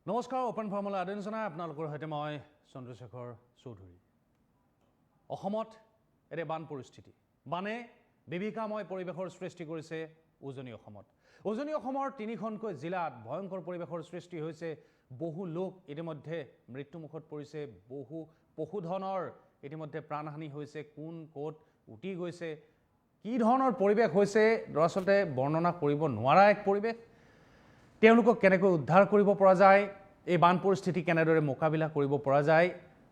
নমস্কাৰ open formula আদৰণি জনাই আপোনালোকৰ সৈতে মই চন্দ্ৰশেখৰ চৌধুৰী। অসমত এতিয়া বান পৰিস্থিতি বানে বিভীষিকাময় পৰিৱেশৰ সৃষ্টি কৰিছে উজনি অসমত। উজনি অসমৰ তিনিখনকৈ জিলাত ভয়ংকৰ পৰিৱেশৰ সৃষ্টি হৈছে। বহু লোক ইতিমধ্যে মৃত্যুমুখত পৰিছে, বহু পশুধনৰ ইতিমধ্যে প্ৰাণহানি হৈছে। কোন ক'ত উটি গৈছে, কি ধৰণৰ পৰিৱেশ হৈছে দৰাচলতে বৰ্ণনা কৰিব নোৱাৰা এক পৰিৱেশ। তেওঁলোকক কেনেকৈ উদ্ধাৰ কৰিব পৰা যায়, এই বান পৰিস্থিতি কেনেদৰে মোকাবিলা কৰিব পৰা যায়,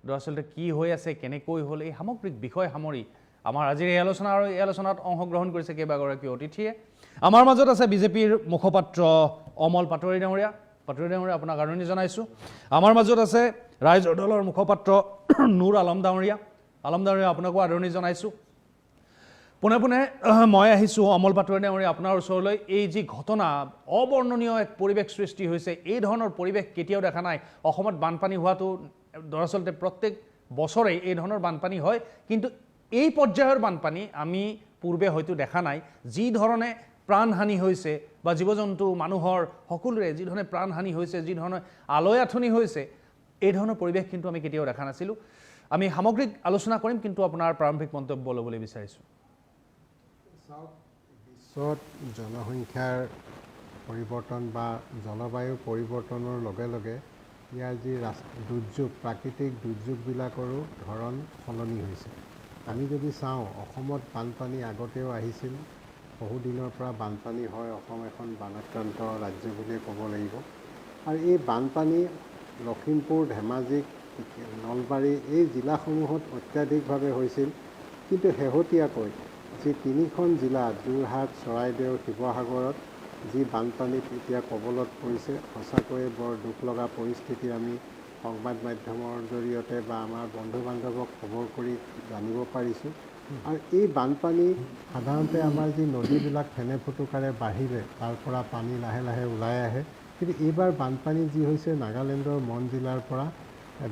দৰাচলতে কি হৈ আছে, কেনেকৈ হ'ল, এই সামগ্ৰিক বিষয় সামৰি আমাৰ আজিৰ এই আলোচনা আৰু এই আলোচনাত অংশগ্ৰহণ কৰিছে কেইবাগৰাকী অতিথিয়ে। আমাৰ মাজত আছে বিজেপিৰ মুখপাত্ৰ অমল পাটোৱাৰী ডাঙৰীয়া। পাটোৱাৰী ডাঙৰীয়া, আপোনাক আদৰণি জনাইছোঁ। আমাৰ মাজত আছে ৰাইজৰ দলৰ মুখপাত্ৰ নুৰ আলম ডাঙৰীয়া। আলম ডাঙৰীয়া, আপোনাকো আদৰণি জনাইছোঁ। পোনে পোনে মই আহিছোঁ অমল পাটোৱাৰী ডাঙৰীয়া আপোনাৰ ওচৰলৈ। এই যি ঘটনা, অবৰ্ণনীয় এক পৰিৱেশ সৃষ্টি হৈছে, এই ধৰণৰ পৰিৱেশ কেতিয়াও দেখা নাই। অসমত বানপানী হোৱাটো দৰাচলতে প্ৰত্যেক বছৰেই এই ধৰণৰ বানপানী হয়, কিন্তু এই পৰ্যায়ৰ বানপানী আমি পূৰ্বে হয়তো দেখা নাই। যি ধৰণে প্ৰাণহানি হৈছে বা জীৱ জন্তু মানুহৰ সকলোৰে যি ধৰণে প্ৰাণহানি হৈছে, যি ধৰণে আলৈ আথনি হৈছে, এই ধৰণৰ পৰিৱেশ কিন্তু আমি কেতিয়াও দেখা নাছিলোঁ। আমি সামগ্ৰিক আলোচনা কৰিম, কিন্তু আপোনাৰ প্ৰাৰম্ভিক মন্তব্য ল'বলৈ বিচাৰিছোঁ। বিশ্বত জনসংখ্যাৰ পৰিৱৰ্তন বা জলবায়ু পৰিৱৰ্তনৰ লগে লগে ইয়াৰ যি দুৰ্যোগ, প্ৰাকৃতিক দুৰ্যোগবিলাকৰো ধৰণ সলনি হৈছে। আমি যদি চাওঁ, অসমত বানপানী আগতেও আহিছিল, বহুদিনৰ পৰা বানপানী হয়। অসম এখন বানাক্ৰান্ত ৰাজ্য বুলিয়ে ক'ব লাগিব। আৰু এই বানপানী লখিমপুৰ, ধেমাজি, নলবাৰী এই জিলাসমূহত অত্যাধিকভাৱে হৈছিল। কিন্তু শেহতীয়াকৈ যি তিনিখন জিলা, যোৰহাট, চৰাইদেউ, শিৱসাগৰত যি বানপানীত এতিয়া কবলত পৰিছে, সঁচাকৈয়ে বৰ দুখ লগা পৰিস্থিতি আমি সংবাদ মাধ্যমৰ জৰিয়তে বা আমাৰ বন্ধু বান্ধৱক খবৰ কৰি জানিব পাৰিছোঁ। আৰু এই বানপানী সাধাৰণতে আমাৰ যি নদীবিলাক ফেনে ফুটুকাৰে বাঢ়িলে তাৰ পৰা পানী লাহে লাহে ওলাই আহে। কিন্তু এইবাৰ বানপানী যি হৈছে, নাগালেণ্ডৰ মন জিলাৰ পৰা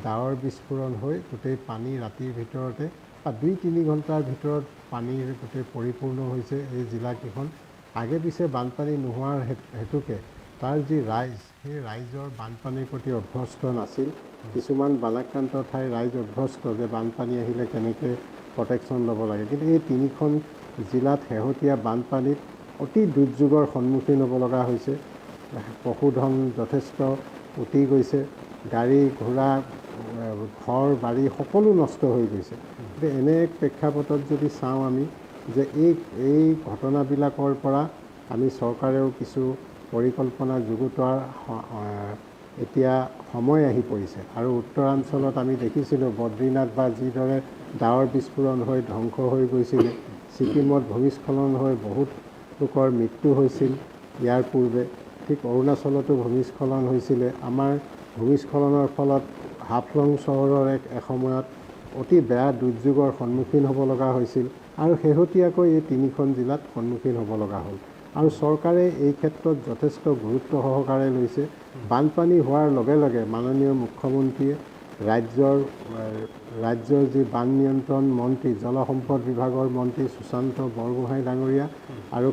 ডাৱৰ বিস্ফোৰণ হৈ গোটেই পানী ৰাতিৰ ভিতৰতে বা ২-৩ ঘণ্টাৰ ভিতৰত পানীৰ গোটেই পৰিপূৰ্ণ হৈছে এই জিলাকেইখন। আগে পিছে বানপানী নোহোৱাৰ হেতুকে তাৰ যি ৰাইজ, সেই ৰাইজৰ বানপানীৰ প্ৰতি অভ্যস্ত নাছিল। কিছুমান বানাক্ৰান্ত ঠাইৰ ৰাইজ অভ্যস্ত যে বানপানী আহিলে কেনেকৈ প্ৰটেকশ্যন ল'ব লাগে। কিন্তু এই তিনিখন জিলাত শেহতীয়া বানপানীত অতি দুৰ্যোগৰ সন্মুখীন হ'ব লগা হৈছে। পশুধন যথেষ্ট উটি গৈছে, গাড়ী ঘোঁৰা, ঘৰ বাৰী সকলো নষ্ট হৈ গৈছে। গতিকে এনে এক প্ৰেক্ষাপটত যদি চাওঁ আমি যে এই ঘটনাবিলাকৰ পৰা আমি চৰকাৰেও কিছু পৰিকল্পনা যুগুতোৱাৰ এতিয়া সময় আহি পৰিছে। আৰু উত্তৰাঞ্চলত আমি দেখিছিলোঁ বদ্ৰীনাথ বা যিদৰে ডাৱৰ বিস্ফোৰণ হৈ ধ্বংস হৈ গৈছিলে, ছিকিমত ভূমিস্খলন হৈ বহুত লোকৰ মৃত্যু হৈছিল ইয়াৰ পূৰ্বে, ঠিক অৰুণাচলতো ভূমিস্খলন হৈছিলে। আমাৰ ভূমিস্খলনৰ ফলত হাফলং চহৰৰ এসময়ত অতি বেয়া দুৰ্যোগৰ সন্মুখীন হ'ব লগা হৈছিল। আৰু শেহতীয়াকৈ এই তিনিখন জিলাত সন্মুখীন হ'ব লগা হ'ল। আৰু চৰকাৰে এই ক্ষেত্ৰত যথেষ্ট গুৰুত্ব সহকাৰে লৈছে। বানপানী হোৱাৰ লগে লগে মাননীয় মুখ্যমন্ত্ৰীয়ে ৰাজ্যৰ যি বান নিয়ন্ত্ৰণ মন্ত্ৰী, জলসম্পদ বিভাগৰ মন্ত্ৰী সুশান্ত বৰগোহাঁই ডাঙৰীয়া আৰু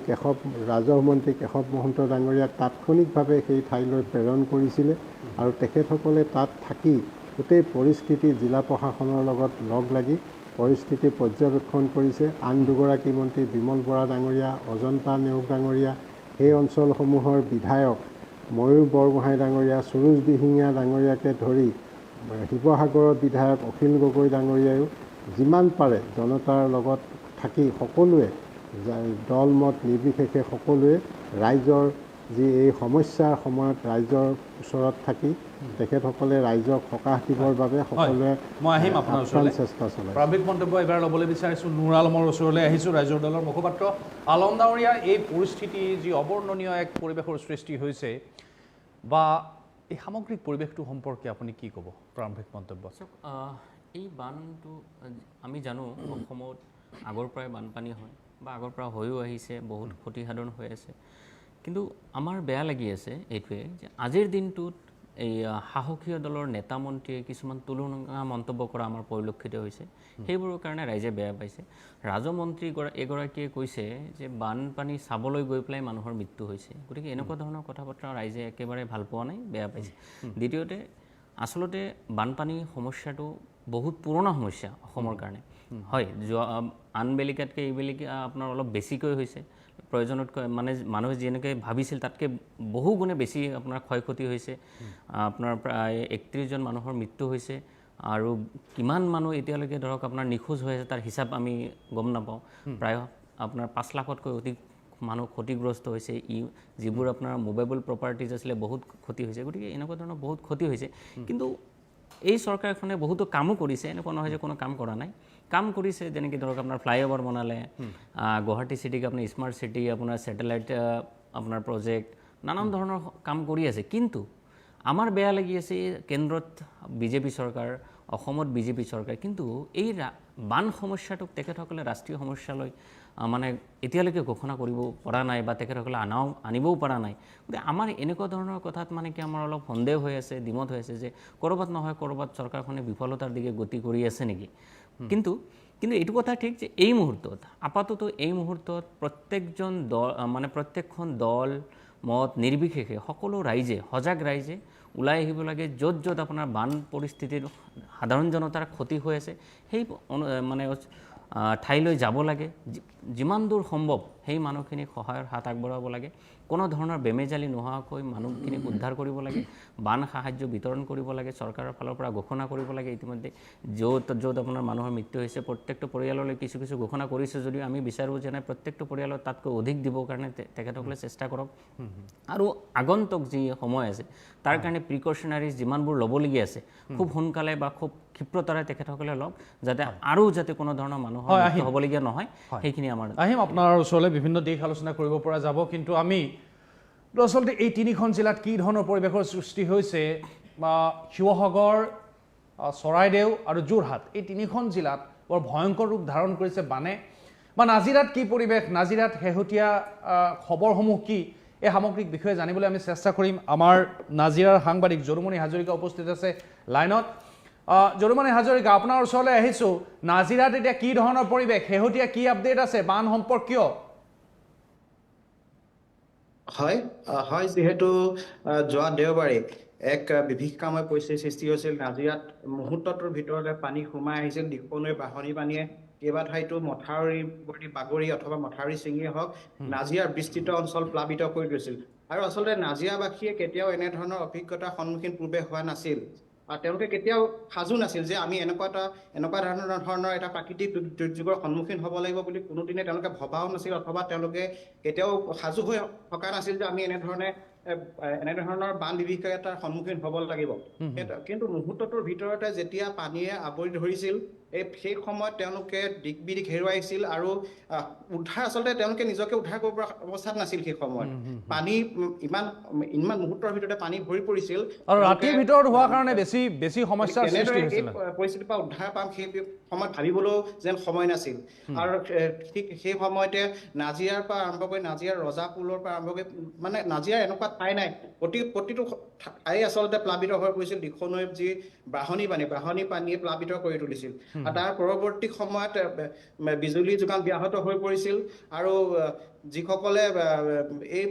ৰাজহ মন্ত্ৰী কেশৱ মহন্ত ডাঙৰীয়াক তাৎক্ষণিকভাৱে সেই ঠাইলৈ প্ৰেৰণ কৰিছিলে। আৰু তেখেতসকলে তাত থাকি গোটেই পৰিস্থিতি জিলা প্ৰশাসনৰ লগত লগ লাগি পৰিস্থিতি পৰ্যবেক্ষণ কৰিছে। আন দুগৰাকী মন্ত্ৰী বিমল বৰা ডাঙৰীয়া, অজন্তা নেওগ ডাঙৰীয়া, সেই অঞ্চলসমূহৰ বিধায়ক ময়ূৰ বৰগোহাঁই ডাঙৰীয়া, সুৰুজ দিহিঙীয়া ডাঙৰীয়াকে ধৰি শিৱসাগৰৰ বিধায়ক অখিল গগৈ ডাঙৰীয়ায়ো যিমান পাৰে জনতাৰ লগত থাকি সকলোৱে দলমত নিৰ্বিশেষে সকলোৱে ৰাইজৰ যি এই সমস্যাৰ সময়ত ৰাইজৰ ওচৰত থাকি তেখেতসকলে ৰাইজক সকাহ দিবৰ বাবে সকলোৱে মই আহিম আপোনাৰ ওচৰলৈ। চেষ্টা চলাইছে। প্ৰাৰম্ভিক মন্তব্য এবাৰ ল'বলৈ বিচাৰিছোঁ। নুৰ আলমৰ ওচৰলৈ আহিছোঁ, ৰাইজৰ দলৰ মুখপাত্ৰ আলম ডাঙৰীয়া। এই পৰিস্থিতি যি অবৰ্ণনীয় এক পৰিৱেশৰ সৃষ্টি হৈছে, বা এই সামগ্ৰিক পৰিৱেশটো সম্পৰ্কে আপুনি কি ক'ব? প্ৰাৰম্ভিক মন্তব্য। এই বানটো আমি জানো অসমত আগৰ পৰাই বানপানী হয় বা আগৰ পৰা হৈও আহিছে, বহুত ক্ষতিসাধন হৈ আছে। কিন্তু আমাৰ বেয়া লাগি আছে এইটোৱে যে আজিৰ দিনটোত এই সাহসীয় দলৰ নেতা মন্ত্ৰীয়ে কিছুমান তুলনা মন্তব্য কৰা আমাৰ পৰিলক্ষিত হৈছে সেইবোৰৰ কাৰণে ৰাইজে বেয়া পাইছে ৰাজমন্ত্ৰী এগৰাকীয়ে কৈছে যে বানপানী চাবলৈ গৈ পেলাই মানুহৰ মৃত্যু হৈছে গতিকে এনেকুৱা ধৰণৰ কথা বতৰা ৰাইজে একেবাৰে ভাল পোৱা নাই বেয়া পাইছে দ্বিতীয়তে আচলতে বানপানী সমস্যাটো বহুত পুৰণা সমস্যা অসমৰ কাৰণে হয় আন বেলিকাতকৈ এই বেলিকা আপোনাৰ অলপ বেছিকৈ হৈছে প্ৰয়োজনতকৈ মানে মানুহে যেনেকৈ ভাবিছিল তাতকৈ বহু গুণে বেছি আপোনাৰ ক্ষয় ক্ষতি হৈছে আপোনাৰ প্ৰায় 31জন মানুহৰ মৃত্যু হৈছে আৰু কিমান মানুহ এতিয়ালৈকে ধৰক আপোনাৰ নিখোজ হৈ আছে তাৰ হিচাপ আমি গম নাপাওঁ প্ৰায় আপোনাৰ 5 লাখতকৈ অধিক মানুহ ক্ষতিগ্ৰস্ত হৈছে যিবোৰ আপোনাৰ মুভেবল প্ৰপাৰ্টিজ আছিলে বহুত ক্ষতি হৈছে গতিকে এনেকুৱা ধৰণৰ বহুত ক্ষতি হৈছে কিন্তু এই চৰকাৰখনে বহুতো কামো কৰিছে এনেকুৱা নহয় যে কোনো কাম কৰা নাই কাম কৰিছে যেনেকৈ ধৰক আপোনাৰ ফ্লাইঅভাৰ বনালে গুৱাহাটী চিটিক আপুনি স্মাৰ্ট চিটি আপোনাৰ ছেটেলাইট আপোনাৰ প্ৰজেক্ট নানান ধৰণৰ কাম কৰি আছে কিন্তু আমাৰ বেয়া লাগি আছে কেন্দ্ৰত বিজেপি চৰকাৰ অসমত বিজেপি চৰকাৰ কিন্তু এই বান সমস্যাটোক তেখেতসকলে ৰাষ্ট্ৰীয় সমস্যালৈ মানে এতিয়ালৈকে ঘোষণা কৰিব পৰা নাই বা তেখেতসকলে আনিবও পৰা নাই গতিকে আমাৰ এনেকুৱা ধৰণৰ কথাত মানে কি আমাৰ অলপ সন্দেহ হৈ আছে দ্বিমত হৈ আছে যে ক'ৰবাত নহয় ক'ৰবাত চৰকাৰখনে বিফলতাৰ দিকে গতি কৰি আছে নেকি কিন্তু এইটো কথা ঠিক যে এই মুহূৰ্তত আপাতত এই মুহূৰ্তত প্ৰত্যেকজন দল মানে প্ৰত্যেকখন দল মত নিৰ্বিশেষে সকলো ৰাইজে সজাগ ৰাইজে ওলাই আহিব লাগে য'ত আপোনাৰ বান পৰিস্থিতিৰ সাধাৰণ জনতাৰ ক্ষতি হৈ আছে সেই মানে ঠাইলৈ যাব লাগে যিমান দূৰ সম্ভৱ সেই মানুহখিনিক সহায়ৰ হাত আগবঢ়াব লাগে কোনো ধৰণৰ বেমেজালি নোহোৱাকৈ মানুহখিনিক উদ্ধাৰ কৰিব লাগে বান সাহায্য বিতৰণ কৰিব লাগে চৰকাৰৰ ফালৰ পৰা ঘোষণা কৰিব লাগে ইতিমধ্যে য'ত আপোনাৰ মানুহৰ মৃত্যু হৈছে প্ৰত্যেকটো পৰিয়াললৈ কিছু ঘোষণা কৰিছে যদিও আমি বিচাৰোঁ যে প্ৰত্যেকটো পৰিয়ালত তাতকৈ অধিক দিবৰ কাৰণে তেখেতসকলে চেষ্টা কৰক আৰু আগন্তুক যি সময় আছে তাৰ কাৰণে প্ৰিকশ্যনাৰিজ যিমানবোৰ ল'বলগীয়া আছে খুব সোনকালে বা খুব ক্ষিপ্ৰতাৰে তেখেতসকলে লওক যাতে কোনো ধৰণৰ মানুহৰ মৃত্যু হ'বলগীয়া নহয় সেইখিনি আমাৰ আহিম আপোনাৰ ওচৰলৈ বিভিন্ন দিশ আলোচনা কৰিব পৰা যাব কিন্তু আমি আচলতে এই তিনিখন জিলাত কি ধৰণৰ পৰিৱেশৰ সৃষ্টি হৈছে বা শিৱসাগৰ চৰাইদেউ আৰু যোৰহাট এই তিনিখন জিলাত বৰ ভয়ংকৰ ৰূপ ধাৰণ কৰিছে বানে বা নাজিৰাত কি পৰিৱেশ নাজিৰাত শেহতীয়া খবৰসমূহ কি এই সামগ্ৰিক বিষয়ে জানিবলৈ আমি চেষ্টা কৰিম আমাৰ নাজিৰাৰ সাংবাদিক যদুমণি হাজৰিকা উপস্থিত আছে লাইনত যদুমণি হাজৰিকা আপোনাৰ ওচৰলৈ আহিছোঁ নাজিৰাত এতিয়া কি ধৰণৰ পৰিৱেশ শেহতীয়া কি আপডেট আছে বান সম্পৰ্কীয় হয় যিহেতু যোৱা দেওবাৰে এক বিভীষিকাময় পৰিস্থিতিৰ সৃষ্টি হৈছিল নাজিৰাত মুহূৰ্তটোৰ ভিতৰতে পানী সোমাই আহিছিল দিখনৈৰ বাঢ়নী পানীয়ে কেইবা ঠাইতো মথাউৰি বাগৰি অথবা মথাউৰি ছিঙিয়ে হওক নাজিৰাৰ বিস্তৃত অঞ্চল প্লাবিত কৰি দিছিল আৰু আচলতে নাজিৰাবাসীয়ে কেতিয়াও এনেধৰণৰ অভিজ্ঞতাৰ সন্মুখীন পূৰ্বে হোৱা নাছিল আৰু তেওঁলোকে কেতিয়াও সাজু নাছিল যে আমি এনেকুৱা ধৰণৰ এটা প্ৰাকৃতিক দুৰ্যোগৰ সন্মুখীন হ'ব লাগিব বুলি কোনোদিনে তেওঁলোকে ভবাও নাছিল অথবা তেওঁলোকে কেতিয়াও সাজু হৈ থকা নাছিল যে আমি এনেধৰণৰ বান বিভীষিকাৰ সন্মুখীন হ'ব লাগিব কিন্তু মুহূৰ্তটোৰ ভিতৰতে যেতিয়া পানীয়ে আৱৰি ধৰিছিল সেই সময়ত তেওঁলোকে দিক বিদিক হেৰুৱাইছিল আৰু উদ্ধাৰ আচলতে তেওঁলোকে নিজকে উদ্ধাৰ কৰিব পৰা অৱস্থাত নাছিল সেই সময়ত পানী ইমান মুহূৰ্তৰ ভিতৰতে পানী ভৰি পৰিছিল আৰু ৰাতিৰ ভিতৰত হোৱাৰ কাৰণে বেছি সমস্যাৰ সৃষ্টি হৈছিল পৰিস্থিতিৰ পৰা উদ্ধাৰ পাম সেই সময়ত ভাবিবলৈও যেন সময় নাছিল আৰু ঠিক সেই সময়তে নাজিৰাৰ পৰা আৰম্ভ কৰি নাজিৰাৰ ৰজাপুলৰ পৰা আৰম্ভ কৰি মানে নাজিৰাৰ এনেকুৱা ঠাই নাই প্ৰতিটো ঠাই আচলতে প্লাবিত হৈ পৰিছিল দিখনৈৰ যি বাঢ়নী পানীয়ে প্লাবিত কৰি তুলিছিল আৰু তাৰ পৰৱৰ্তী সময়ত বিজুলী যোগান ব্যাহত হৈ পৰিছিল আৰু যিসকলে এই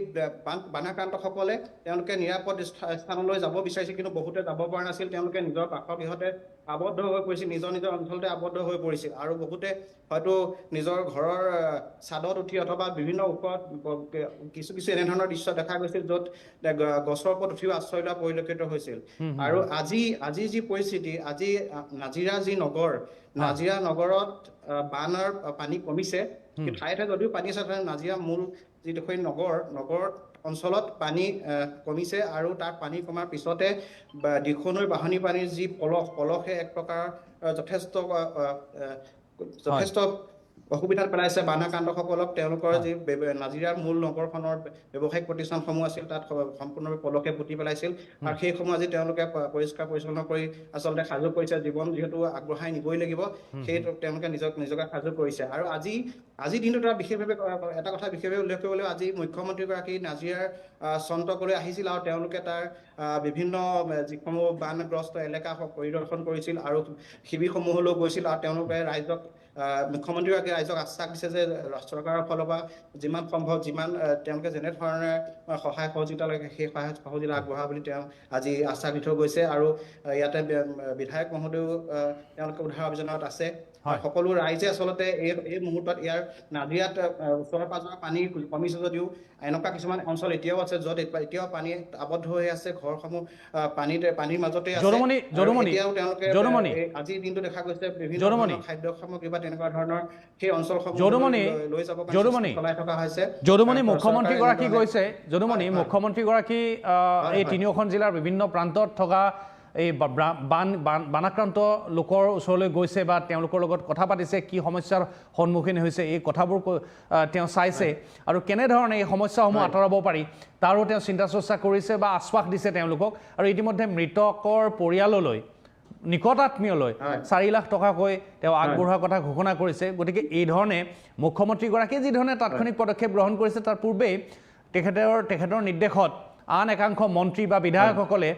বানাক্ৰান্তসকলে তেওঁলোকে নিৰাপদ স্থানলৈ যাব বিচাৰিছিল কিন্তু বহুতে যাব পৰা নাছিল তেওঁলোকে নিজৰ বাসগৃহতে আবদ্ধ হৈ পৰিছিল নিজৰ অঞ্চলতে আবদ্ধ হৈ পৰিছিল আৰু বহুতে হয়তো নিজৰ ঘৰৰ ছাদত উঠি অথবা বিভিন্ন ওপৰত কিছু এনেধৰণৰ দৃশ্য দেখা গৈছিল য'ত গছৰ ওপৰত উঠিও আশ্ৰয় লোৱা পৰিলক্ষিত হৈছিল আৰু আজি যি পৰিস্থিতি আজি নাজিৰা যি নগৰ নাজিৰা নগৰত বানৰ পানী কমিছে ঠায়ে যদিও পানী আছে নাজিৰা মূল যিডোখৰ নগৰ অঞ্চলত পানী কমিছে আৰু তাৰ পানী কমাৰ পিছতে দিখনৈৰ বাঢ়নী পানীৰ যি পলসে এক প্ৰকাৰ যথেষ্ট অসুবিধাত পেলাইছে বানাক্ৰান্তসকলক। তেওঁলোকৰ যি নাজিৰাৰ মূল নগৰখনৰ ব্যৱসায়িক প্ৰতিষ্ঠানসমূহ আছিল তাত সম্পূৰ্ণৰূপে পলসে পুতি পেলাইছিল, আৰু সেইসমূহ আজি তেওঁলোকে পৰিষ্কাৰ পৰিচ্ছন্ন কৰি আচলতে সাজু কৰিছে। জীৱন যিহেতু আগবঢ়াই নিবই লাগিব, সেইটো তেওঁলোকে নিজকে সাজু কৰিছে। আৰু আজিৰ দিনটোত এটা কথা বিশেষভাৱে উল্লেখ কৰিবলৈ, আজি মুখ্যমন্ত্ৰীগৰাকী নাজিৰাৰ চন্ত্ৰকলৈ আহিছিল আৰু তেওঁলোকে তাৰ বিভিন্ন যিসমূহ বানগ্ৰস্ত এলেকা পৰিদৰ্শন কৰিছিল আৰু শিবিৰসমূহলৈ গৈছিল, আৰু তেওঁলোকে মুখ্যমন্ত্ৰীগৰাকীয়ে ৰাইজক আশ্বাস দিছে যে চৰকাৰৰ ফালৰ পৰা যিমান সম্ভৱ তেওঁলোকে যেনেধৰণে সহায় সহযোগিতা লাগে সেই সহায় সহযোগিতা আগবঢ়াব বুলি তেওঁ আজি আশ্বাস দি থৈ গৈছে। আৰু ইয়াতে বিধায়ক মহোদয়েও তেওঁলোকে উদ্ধাৰ অভিযানত আছে। সকলো ৰাইজে আচলতে এই মুহূৰ্তত ইয়াৰ নাজিৰাত ওচৰে পাজৰে পানী কমিছে যদিও এনেকুৱা কিছুমান অঞ্চল এতিয়াও আছে য'ত এতিয়াও পানী আবদ্ধ হৈ আছে, ঘৰসমূহ পানীৰ মাজতে আছে। এতিয়াও তেওঁলোকে আজিৰ দিনটো দেখা গৈছে বিভিন্ন ধৰণৰ খাদ্য সামগ্ৰী বা তেনেকুৱা ধৰণৰ সেই অঞ্চলসমূহ লৈ যাব চলাই থকা হৈছে। যদুমণি মুখ্যমন্ত্ৰীগৰাকী এই তিনিওখন জিলাৰ বিভিন্ন প্ৰান্তত থকা এই বানাক্ৰান্ত লোকৰ ওচৰলৈ গৈছে বা তেওঁলোকৰ লগত কথা পাতিছে, কি সমস্যাৰ সন্মুখীন হৈছে এই কথাবোৰ তেওঁ চাইছে, আৰু কেনেধৰণে এই সমস্যাসমূহ আঁতৰাব পাৰি তাৰো তেওঁ চিন্তা চৰ্চা কৰিছে বা আশ্বাস দিছে তেওঁলোকক। আৰু ইতিমধ্যে মৃতকৰ পৰিয়াললৈ নিকট আত্মীয়লৈ 4 লাখ টকাকৈ তেওঁ আগবঢ়োৱাৰ কথা ঘোষণা কৰিছে। গতিকে এই ধৰণে মুখ্যমন্ত্ৰীগৰাকীয়ে যি ধৰণে তাৎক্ষণিক পদক্ষেপ গ্ৰহণ কৰিছে তাৰ পূৰ্বেই তেখেতৰ নিৰ্দেশত আন একাংশ মন্ত্ৰী বা বিধায়কসকলে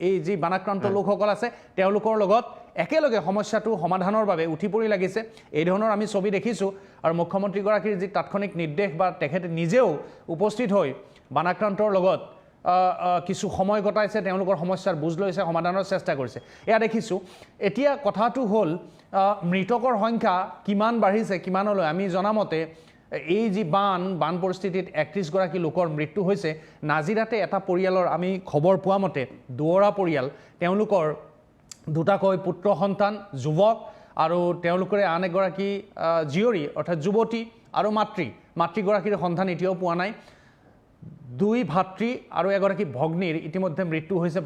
এই যি বানাক্ৰান্ত লোকসকল আছে তেওঁলোকৰ লগত একেলগে সমস্যাটো সমাধানৰ বাবে উঠি পৰি লাগিছে। এই ধৰণৰ আমি ছবি দেখিছোঁ। আৰু মুখ্যমন্ত্ৰীগৰাকীৰ যি তাৎক্ষণিক নিৰ্দেশ বা তেখেতে নিজেও উপস্থিত হৈ বানাক্ৰান্তৰ লগত কিছু সময় কটাইছে, তেওঁলোকৰ সমস্যাৰ বুজ লৈছে, সমাধানৰ চেষ্টা কৰিছে, এয়া দেখিছোঁ। এতিয়া কথাটো হ'ল মৃতকৰ সংখ্যা কিমান বাঢ়িছে, কিমানলৈ? আমি জনামতে এই যি বান পৰিস্থিতিত 31 গৰাকী লোকৰ মৃত্যু হৈছে। নাজিৰাতে এটা পৰিয়ালৰ আমি খবৰ পোৱা মতে দুৱৰা পৰিয়াল, তেওঁলোকৰ দুটাকৈ পুত্ৰ সন্তান যুৱক, আৰু তেওঁলোকৰে আন এগৰাকী জীয়ৰী অৰ্থাৎ যুৱতী আৰু মাতৃগৰাকীৰ সন্ধান এতিয়াও পোৱা নাই। 2 ভাতৃ আৰু এগৰাকী ভগ্নীৰ ইতিমধ্যে মৃত্যু হৈছে,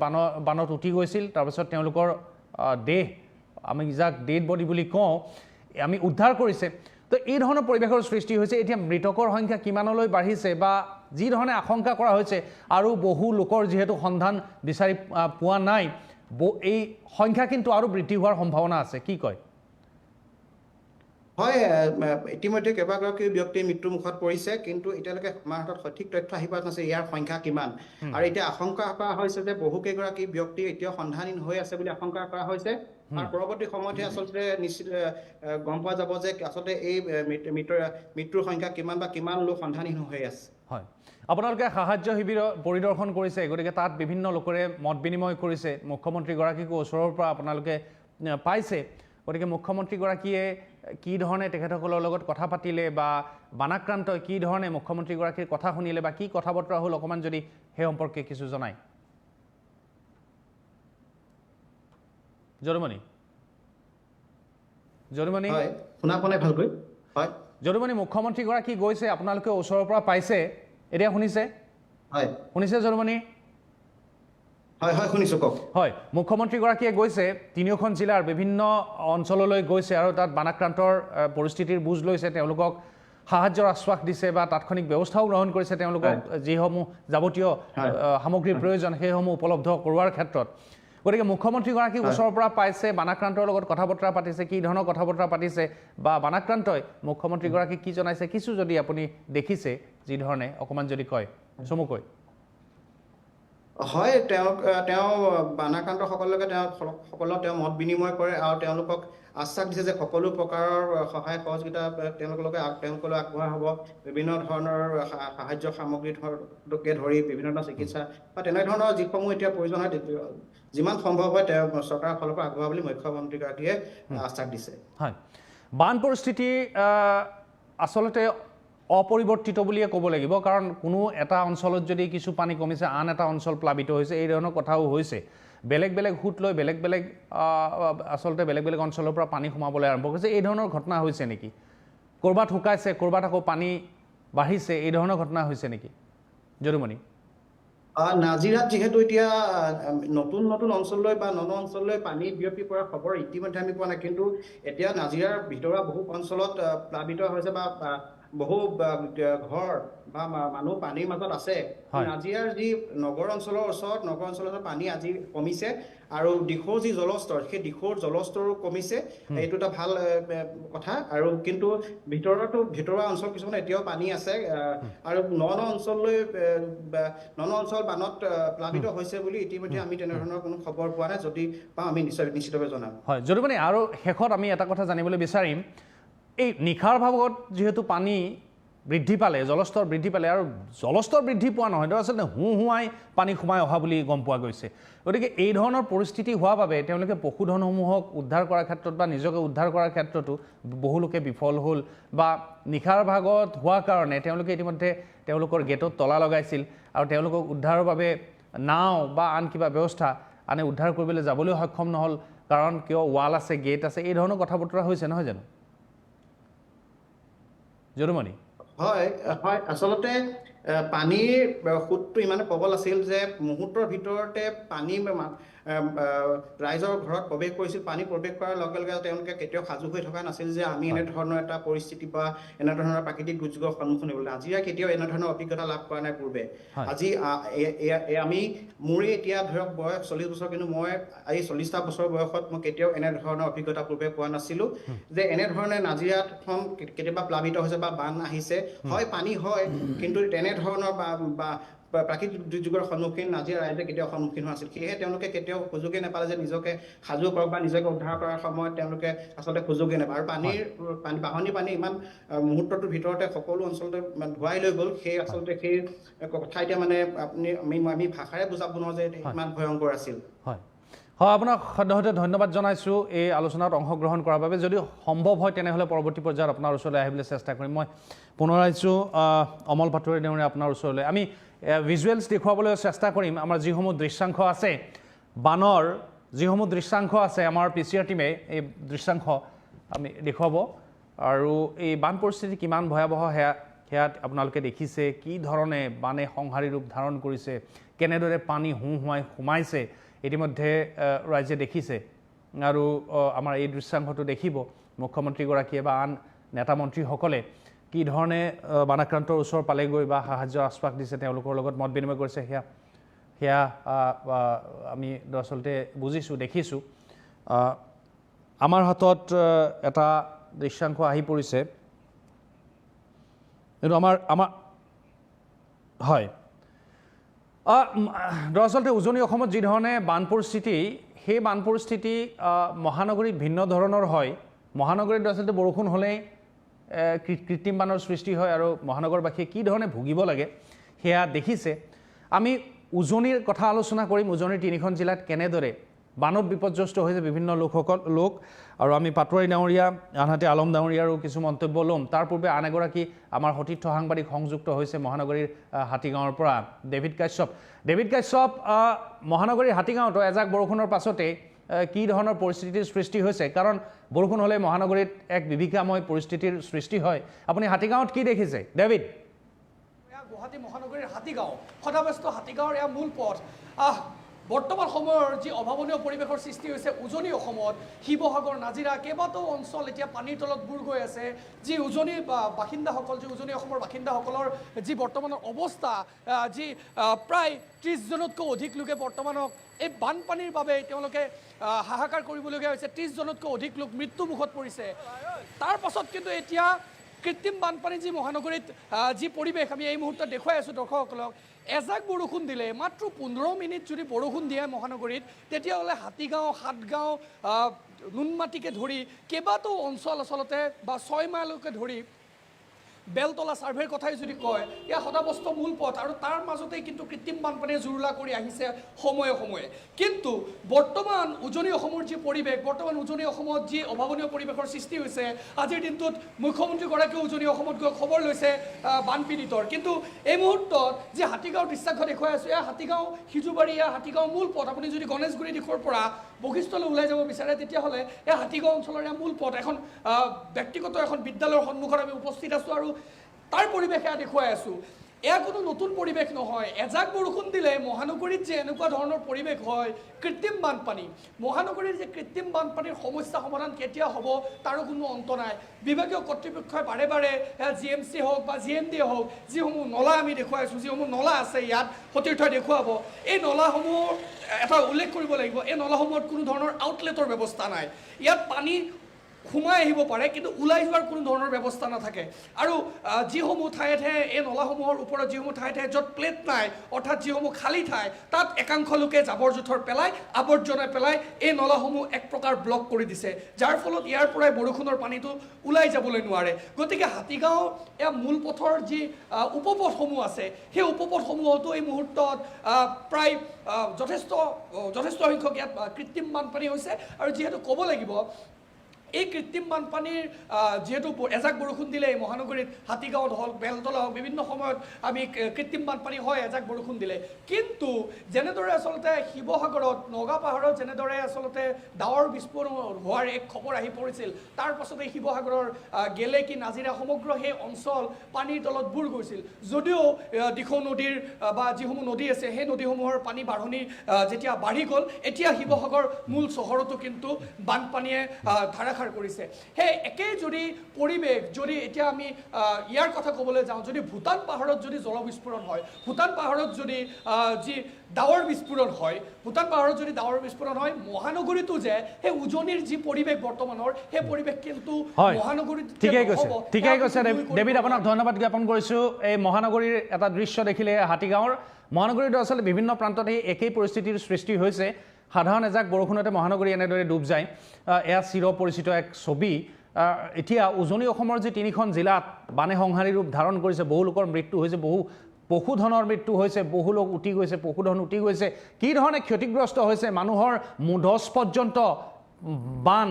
বানত উটি গৈছিল। তাৰপিছত তেওঁলোকৰ দেহ, আমি যাক ডেড বডি বুলি কওঁ, আমি উদ্ধাৰ কৰিছে। তো এই ধৰণৰ পৰিৱেশৰ সৃষ্টি হৈছে। এতিয়া মৃতকৰ সংখ্যা কিমানলৈ বাঢ়িছে বা যি ধৰণে আশংকা কৰা হৈছে আৰু বহু লোকৰ যিহেতু সন্ধান বিচাৰি পোৱা নাই, এই সংখ্যা কিন্তু আৰু বৃদ্ধি হোৱাৰ সম্ভাৱনা আছে, কি কয়? হয়, ইতিমধ্যে কেইবাগৰাকী ব্যক্তি মৃত্যুৰ মুখত পৰিছে, কিন্তু এতিয়ালৈকে আমাৰ হাতত সঠিক তথ্য আহি পোৱা নাছে ইয়াৰ সংখ্যা কিমান। আৰু এতিয়া আশংকা কৰা হৈছে যে বহুকেইগৰাকী ব্যক্তি এতিয়াও সন্ধানহীন হৈ আছে বুলি আশংকা কৰা হৈছে। আৰু পৰৱৰ্তী সময়তহে আচলতে নিশ্চিত গম পোৱা যাব যে আচলতে এই মৃত্যুৰ সংখ্যা কিমান বা কিমান লোক সন্ধানহীন হৈ আছে। হয়, আপোনালোকে সাহায্য শিবিৰ পৰিদৰ্শন কৰিছে, গতিকে তাত বিভিন্ন লোকৰে মত বিনিময় কৰিছে, মুখ্যমন্ত্ৰীগৰাকীকো ওচৰৰ পৰা আপোনালোকে পাইছে। গতিকে মুখ্যমন্ত্ৰীগৰাকীয়ে কি ধৰণে তেখেতসকলৰ লগত কথা পাতিলে বা বানাক্ৰান্তই কি ধৰণে মুখ্যমন্ত্ৰীগৰাকীৰ কথা শুনিলে বা কি কথা বতৰা হ'ল, অকণমান যদি সেই সম্পৰ্কে কিছু জনায়। যদুমণি শুনা পোৱা নাই ভালকৈ? হয়, যদুমণি মুখ্যমন্ত্ৰীগৰাকী গৈছে, আপোনালোকে ওচৰৰ পৰা পাইছে, এতিয়া শুনিছে? হয়, শুনিছে যদুমণি? হয়, শুনিছোঁ, কওক। হয়, মুখ্যমন্ত্ৰীগৰাকীয়ে গৈছে, তিনিওখন জিলাৰ বিভিন্ন অঞ্চললৈ গৈছে আৰু তাত বানাক্ৰান্তৰ পৰিস্থিতিৰ বুজ লৈছে, তেওঁলোকক সাহায্যৰ আশ্বাস দিছে বা তাৎক্ষণিক ব্যৱস্থাও গ্ৰহণ কৰিছে, তেওঁলোকক যিসমূহ যাৱতীয় সামগ্ৰীৰ প্ৰয়োজন সেইসমূহ উপলব্ধ কৰোৱাৰ ক্ষেত্ৰত। গতিকে মুখ্যমন্ত্ৰীগৰাকীক ওচৰৰ পৰা পাইছে, বানাক্ৰান্তৰ লগত কথা বতৰা পাতিছে, কি ধৰণৰ কথা বতৰা পাতিছে বা বানাক্ৰান্তই মুখ্যমন্ত্ৰীগৰাকীক কি জনাইছে, কিছু যদি আপুনি দেখিছে যি ধৰণে অকণমান যদি কয় চমুকৈ। হয়, তেওঁ বানাক্ৰান্তসকলকে তেওঁ মত বিনিময় কৰে আৰু তেওঁলোকক আশ্বাস দিছে যে সকলো প্ৰকাৰৰ সহায় সহযোগিতা তেওঁলোকলৈ আগবঢ়োৱা হ'ব। বিভিন্ন ধৰণৰ সাহায্য সামগ্ৰীকে ধৰি বিভিন্ন ধৰণৰ চিকিৎসা বা তেনেধৰণৰ যিসমূহ এতিয়া প্ৰয়োজন হয় যিমান সম্ভৱ হয় তেওঁ চৰকাৰৰ ফালৰ পৰা আগবঢ়োৱা বুলি মুখ্যমন্ত্ৰীগৰাকীয়ে আশ্বাস দিছে। হয়, বান পৰিস্থিতি আচলতে অপৰিৱৰ্তিত বুলিয়ে ক'ব লাগিব, কাৰণ কোনো এটা অঞ্চলত যদি কিছু পানী কমিছে আন এটা অঞ্চল প্লাবিত হৈছে, এই ধৰণৰ কথাও হৈছে। বেলেগ বেলেগ সোঁত লৈ বেলেগ বেলেগ অঞ্চলৰ পৰা পানী সোমাবলৈ আৰম্ভ কৰিছে, এই ধৰণৰ ঘটনা হৈছে নেকি? ক'ৰবাত শুকাইছে, ক'ৰবাত আকৌ পানী বাঢ়িছে, এই ধৰণৰ ঘটনা হৈছে নেকি যদুমণি? নাজিৰাত যিহেতু এতিয়া নতুন নতুন অঞ্চললৈ বা অঞ্চললৈ পানী বিয়পি পৰাৰ খবৰ ইতিমধ্যে আমি পোৱা নাই, কিন্তু এতিয়া নাজিৰাৰ ভিতৰুৱা বহু অঞ্চলত প্লাবিত হৈছে বা বহু ঘৰ বা মানুহ পানীৰ মাজত আছে। নাজিৰাৰ যি নগৰ অঞ্চলৰ ওচৰত পানী আজি কমিছে আৰু দিখৌৰ যি জলস্তৰ, সেই দিখৌৰ জলস্তৰো কমিছে। এইটো এটা ভাল কথা। আৰু কিন্তু ভিতৰুৱা অঞ্চল কিছুমান এতিয়াও পানী আছে আৰু অঞ্চল বানত প্লাবিত হৈছে বুলি ইতিমধ্যে আমি তেনেধৰণৰ কোনো খবৰ পোৱা নাই। যদি পাওঁ আমি নিশ্চিতভাৱে জনাম। হয়, যদি মানে আৰু শেষত আমি এটা কথা জানিবলৈ বিচাৰিম, এই নিশাৰ ভাগত যিহেতু পানী বৃদ্ধি পালে, জলস্তৰ বৃদ্ধি পালে, আৰু জলস্তৰ বৃদ্ধি পোৱা নহয়, আচলতে হুঁহুৱাই পানী সোমাই অহা বুলি গম পোৱা গৈছে। গতিকে এই ধৰণৰ পৰিস্থিতি হোৱাৰ বাবে তেওঁলোকে পশুধনসমূহক উদ্ধাৰ কৰাৰ ক্ষেত্ৰত বা নিজকে উদ্ধাৰ কৰাৰ ক্ষেত্ৰতো বহুলোকে বিফল হ'ল, বা নিশাৰ ভাগত হোৱাৰ কাৰণে তেওঁলোকে ইতিমধ্যে তেওঁলোকৰ গেটত তলা লগাইছিল আৰু তেওঁলোকক উদ্ধাৰৰ বাবে নাও বা আন কিবা ব্যৱস্থা আনে উদ্ধাৰ কৰিবলৈ যাবলৈ সক্ষম নহ'ল, কাৰণ কিয় ৱাল আছে, গেট আছে, এই ধৰণৰ কথা বতৰা হৈছে, নহয় জানো যদুমণি? হয়, আচলতে পানীৰ সোঁতটো ইমানে প্ৰবল আছিল যে মুহূৰ্তৰ ভিতৰতে পানী ৰাইজৰ ঘৰত প্ৰৱেশ কৰিছিল। পানী প্ৰৱেশ কৰাৰ লগে লগে তেওঁলোকে কেতিয়াও সাজু হৈ থকা নাছিল যে আমি এনেধৰণৰ এটা পৰিস্থিতি বা এনেধৰণৰ প্ৰাকৃতিক দুৰ্যোগৰ সন্মুখীন হ'ব। নাজিৰা কেতিয়াও এনেধৰণৰ অভিজ্ঞতা লাভ কৰা নাই পূৰ্বে। আজি মোৰে এতিয়া ধৰক বয়স 40 বছৰ, কিন্তু মই এই 40টা বছৰ বয়সত মই কেতিয়াও এনেধৰণৰ অভিজ্ঞতা পূৰ্বে পোৱা নাছিলো যে এনেধৰণে নাজিৰাখন কেতিয়াবা প্লাবিত হৈছে বা বান আহিছে। হয়, পানী হয়, কিন্তু তেনেধৰণৰ বা প্ৰাকৃতিক দুৰ্যোগৰ সন্মুখীন নাজিৰা ৰাইজে কেতিয়াও সন্মুখীন হোৱা নাছিল। সেয়েহে তেওঁলোকে কেতিয়াও সুযোগেই নাপালে যে নিজকে সাজু কৰক বা নিজকে উদ্ধাৰ কৰাৰ সময়ত তেওঁলোকে আচলতে সুযোগেই নাপায়। আৰু বাঢ়নী পানী ইমান মুহূৰ্তটোৰ ভিতৰতে সকলো অঞ্চলতে ধুৱাই লৈ গ'ল। সেই আচলতে সেই কথা এতিয়া মানে আমি ভাষাৰে বুজাব নোৱাৰো যে ইমান ভয়ংকৰ আছিল। হয়, আপোনাক সদ্যহতে ধন্যবাদ জনাইছোঁ এই আলোচনাত অংশগ্ৰহণ কৰাৰ বাবে। যদি সম্ভৱ হয় তেনেহ'লে পৰৱৰ্তী পৰ্যায়ত আপোনাৰ ওচৰলৈ আহিবলৈ চেষ্টা কৰিম। মই পুনৰ আহিছোঁ অমল পাটোৱাৰী ডাঙৰীয়া আপোনাৰ ওচৰলৈ। আমি ভিজুৱেলছ দেখুৱাবলৈ চেষ্টা কৰিম। আমাৰ যিসমূহ দৃশ্যাংশ আছে, বানৰ যিসমূহ দৃশ্যাংশ আছে, আমাৰ PCR টীমে এই দৃশ্যাংশ আমি দেখুৱাব। আৰু এই বান পৰিস্থিতি কিমান ভয়াৱহ সেয়া আপোনালোকে দেখিছে। কি ধৰণে বানে সংহাৰী ৰূপ ধাৰণ কৰিছে, কেনেদৰে পানী হুঁহুৱাই সোমাইছে, ইতিমধ্যে ৰাইজে দেখিছে। আৰু আমাৰ এই দৃশ্যাংশটো দেখিব মুখ্যমন্ত্ৰীগৰাকীয়ে বা আন নেতা মন্ত্ৰীসকলে কি ধৰণে বানাক্ৰান্তৰ ওচৰ পালেগৈ বা সাহায্যৰ আশ্বাস দিছে, তেওঁলোকৰ লগত মত বিনিময় কৰিছে, সেয়া আমি দৰাচলতে বুজিছোঁ, দেখিছোঁ। আমাৰ হাতত এটা দৃশ্যাংশ আহি পৰিছে, কিন্তু আমাৰ হয়, দৰাচলতে উজনি অসমত যি ধৰণে বান পৰিস্থিতি, সেই বান পৰিস্থিতি মহানগৰীত ভিন্ন ধৰণৰ হয়। মহানগৰীত দৰাচলতে বৰষুণ হ'লেই কৃত্ৰিম বানৰ সৃষ্টি হয় আৰু মহানগৰবাসীয়ে কি ধৰণে ভুগিব লাগে সেয়া দেখিছে। আমি উজনিৰ কথা আলোচনা কৰিম, উজনিৰ 3খন জিলাত কেনেদৰে বানত বিপৰ্যস্ত হৈছে বিভিন্ন লোক। আৰু আমি পাটোৱাৰী ডাঙৰীয়া, আনহাতে আলম ডাঙৰীয়াৰো কিছু মন্তব্য ল'ম। তাৰ পূৰ্বে আন এগৰাকী আমাৰ সতীৰ্থ সাংবাদিক সংযুক্ত হৈছে মহানগৰীৰ হাতীগাঁৱৰ পৰা, ডেভিড কাশ্যপ। মহানগৰীৰ হাতীগাঁৱতো এজাক বৰষুণৰ পাছতে কি ধৰণৰ পৰিস্থিতিৰ সৃষ্টি হৈছে, কাৰণ বৰষুণ হ'লে মহানগৰীত এক বিভীষিকাময় পৰিস্থিতিৰ সৃষ্টি হয়। আপুনি হাতীগাঁৱত কি দেখিছে ডেভিড? গুৱাহাটী মহানগৰীৰ হাতীগাঁও, সদাব্যস্ত হাতীগাঁৱৰ এয়া মূল পথ। বৰ্তমান সময়ৰ যি অভাৱনীয় পৰিৱেশৰ সৃষ্টি হৈছে উজনি অসমত, শিৱসাগৰ, নাজিৰা, কেইবাটাও অঞ্চল এতিয়া পানীৰ তলত বুৰ গৈ আছে। যি উজনিৰ বাসিন্দাসকল, যি উজনি অসমৰ বাসিন্দাসকলৰ যি বৰ্তমানৰ অৱস্থা, যি প্ৰায় 30জনতকৈ অধিক লোকে বৰ্তমানক এই বানপানীৰ বাবে তেওঁলোকে হাহাকাৰ কৰিবলগীয়া হৈছে। 30জনতকৈ অধিক লোক মৃত্যুমুখত পৰিছে। তাৰ পাছত কিন্তু এতিয়া কৃত্ৰিম বানপানী যি মহানগৰীত যি পৰিৱেশ আমি এই মুহূৰ্তত দেখুৱাই আছোঁ দৰ্শকসকলক, এজাক বৰষুণ দিলে, মাত্ৰ 15 মিনিট যদি বৰষুণ দিয়ে মহানগৰীত, তেতিয়াহ'লে হাতীগাঁও, সাতগাঁও, নুনমাটিকে ধৰি কেইবাটাও অঞ্চল আচলতে বা 6 মাইলকে ধৰি বেলতলা ছাৰ্ভেৰ কথাই যদি কয়, এয়া সদাবস্ত মূল পথ। আৰু তাৰ মাজতেই কিন্তু কৃত্ৰিম বানপানীয়ে জুৰুলা কৰি আহিছে সময়ে সময়ে। কিন্তু বৰ্তমান উজনি অসমৰ যি পৰিৱেশ, বৰ্তমান উজনি অসমত যি অভাৱনীয় পৰিৱেশৰ সৃষ্টি হৈছে, আজিৰ দিনটোত মুখ্যমন্ত্ৰীগৰাকীয়ে উজনি অসমত গৈ খবৰ লৈছে বানপীড়িতৰ। কিন্তু এই মুহূৰ্তত যি হাতীগাঁৱৰ দৃশ্যাংশ দেখুৱাই আছোঁ, এয়া হাতীগাঁও সিজুবাৰী, এয়া হাতীগাঁও মূল পথ। আপুনি যদি গণেশগুৰি দিশৰ পৰা বশিষ্ঠলৈ ওলাই যাব বিচাৰে, তেতিয়াহ'লে এই হাতীগাঁও অঞ্চলৰ এয়া মূল পথ। এখন ব্যক্তিগত এখন বিদ্যালয়ৰ সন্মুখত আমি উপস্থিত আছোঁ আৰু তাৰ পৰিৱেশ এয়া দেখুৱাই আছোঁ। এয়া কোনো নতুন পৰিৱেশ নহয়। এজাক বৰষুণ দিলে মহানগৰীত যে এনেকুৱা ধৰণৰ পৰিৱেশ হয়, কৃত্ৰিম বানপানী, মহানগৰীৰ যে কৃত্ৰিম বানপানীৰ সমস্যা সমাধান কেতিয়া হ'ব তাৰো কোনো অন্ত নাই। বিভাগীয় কৰ্তৃপক্ষই বাৰে বাৰে GMC হওক বা GMD হওক, যিসমূহ নলা আমি দেখুৱাইছোঁ, যিসমূহ নলা আছে ইয়াত সতীৰ্থই দেখুৱাব, এই নলাসমূহ এটা উল্লেখ কৰিব লাগিব, এই নলাসমূহত কোনো ধৰণৰ আউটলেটৰ ব্যৱস্থা নাই। ইয়াত পানী সোমাই আহিব পাৰে কিন্তু ওলাই যোৱাৰ কোনো ধৰণৰ ব্যৱস্থা নাথাকে। আৰু যিসমূহ ঠায়ে ঠায়ে এই নলাসমূহৰ ওপৰত যিসমূহ ঠায়ে ঠায়ে য'ত প্লেট নাই, অৰ্থাৎ যিসমূহ খালী ঠাই, তাত একাংশ লোকে জাবৰ জোঁথৰ পেলাই, আৱৰ্জনা পেলাই এই নলাসমূহ এক প্ৰকাৰ ব্লক কৰি দিছে, যাৰ ফলত ইয়াৰ পৰাই বৰষুণৰ পানীটো ওলাই যাবলৈ নোৱাৰে। গতিকে হাতীগাঁও এয়া মূল পথৰ যি উপপথসমূহ আছে, সেই উপপথসমূহতো এই মুহূৰ্তত প্ৰায় যথেষ্ট সংখ্যক ইয়াত কৃত্ৰিম বানপানী হৈছে। আৰু যিহেতু ক'ব লাগিব, এই কৃত্ৰিম বানপানীৰ যিহেতু এজাক বৰষুণ দিলে মহানগৰীত হাতীগাঁৱত হওক, বেলতলা হওক, বিভিন্ন সময়ত আমি কৃত্ৰিম বানপানী হয় এজাক বৰষুণ দিলে। কিন্তু যেনেদৰে আচলতে শিৱসাগৰত, নগা পাহাৰত যেনেদৰে আচলতে ডাৱৰ বিস্ফোৰণ হোৱাৰ এক খবৰ আহি পৰিছিল, তাৰ পাছতে শিৱসাগৰৰ গেলেকী, নাজিৰা সমগ্ৰ সেই অঞ্চল পানীৰ তলত বুৰ গৈছিল। যদিও দিখৌ নদীৰ বা যিসমূহ নদী আছে সেই নদীসমূহৰ পানী বাঢ়নি যেতিয়া বাঢ়ি গ'ল, এতিয়া শিৱসাগৰ মূল চহৰতো কিন্তু বানপানীয়ে ধাৰাসাৰ কৰিছে। সেই একেই যদি পৰিৱেশ যদি এতিয়া আমি ইয়াৰ কথা ক'বলৈ যাওঁ, যদি ভূটান পাহাৰত যদি জলবিস্ফোৰণ হয়, ভূটান পাহাৰত যদি যি ডাৱৰ বিস্ফোৰণ হয়, ভূটান পাহাৰত যদি ডাৱৰ বিস্ফোৰণ হয়, মহানগৰীতো যে সেই উজনিৰ যি পৰিৱেশ বৰ্তমানৰ, সেই পৰিৱেশ কিন্তু মহানগৰীত ঠিকেই কৈছে ডেভিড, আপোনাক ধন্যবাদ জ্ঞাপন কৰিছোঁ। এই মহানগৰীৰ এটা দৃশ্য দেখিলে হাতীগাঁৱৰ মহানগৰীত আচলতে বিভিন্ন প্ৰান্তত এই একেই পৰিস্থিতিৰ সৃষ্টি হৈছে। সাধাৰণ এজাক বৰষুণতে মহানগৰী এনেদৰে ডুব যায়, এয়া চিৰ পৰিচিত এক ছবি। এতিয়া উজনি অসমৰ যি 3খন জিলাত বানে সংহাৰী ৰূপ ধাৰণ কৰিছে, বহু লোকৰ মৃত্যু হৈছে, বহু পশুধনৰ মৃত্যু হৈছে, বহু লোক উটি গৈছে, পশুধন উটি গৈছে। কি ধৰণে ক্ষতিগ্ৰস্ত হৈছে মানুহৰ মুধচ পৰ্যন্ত বান,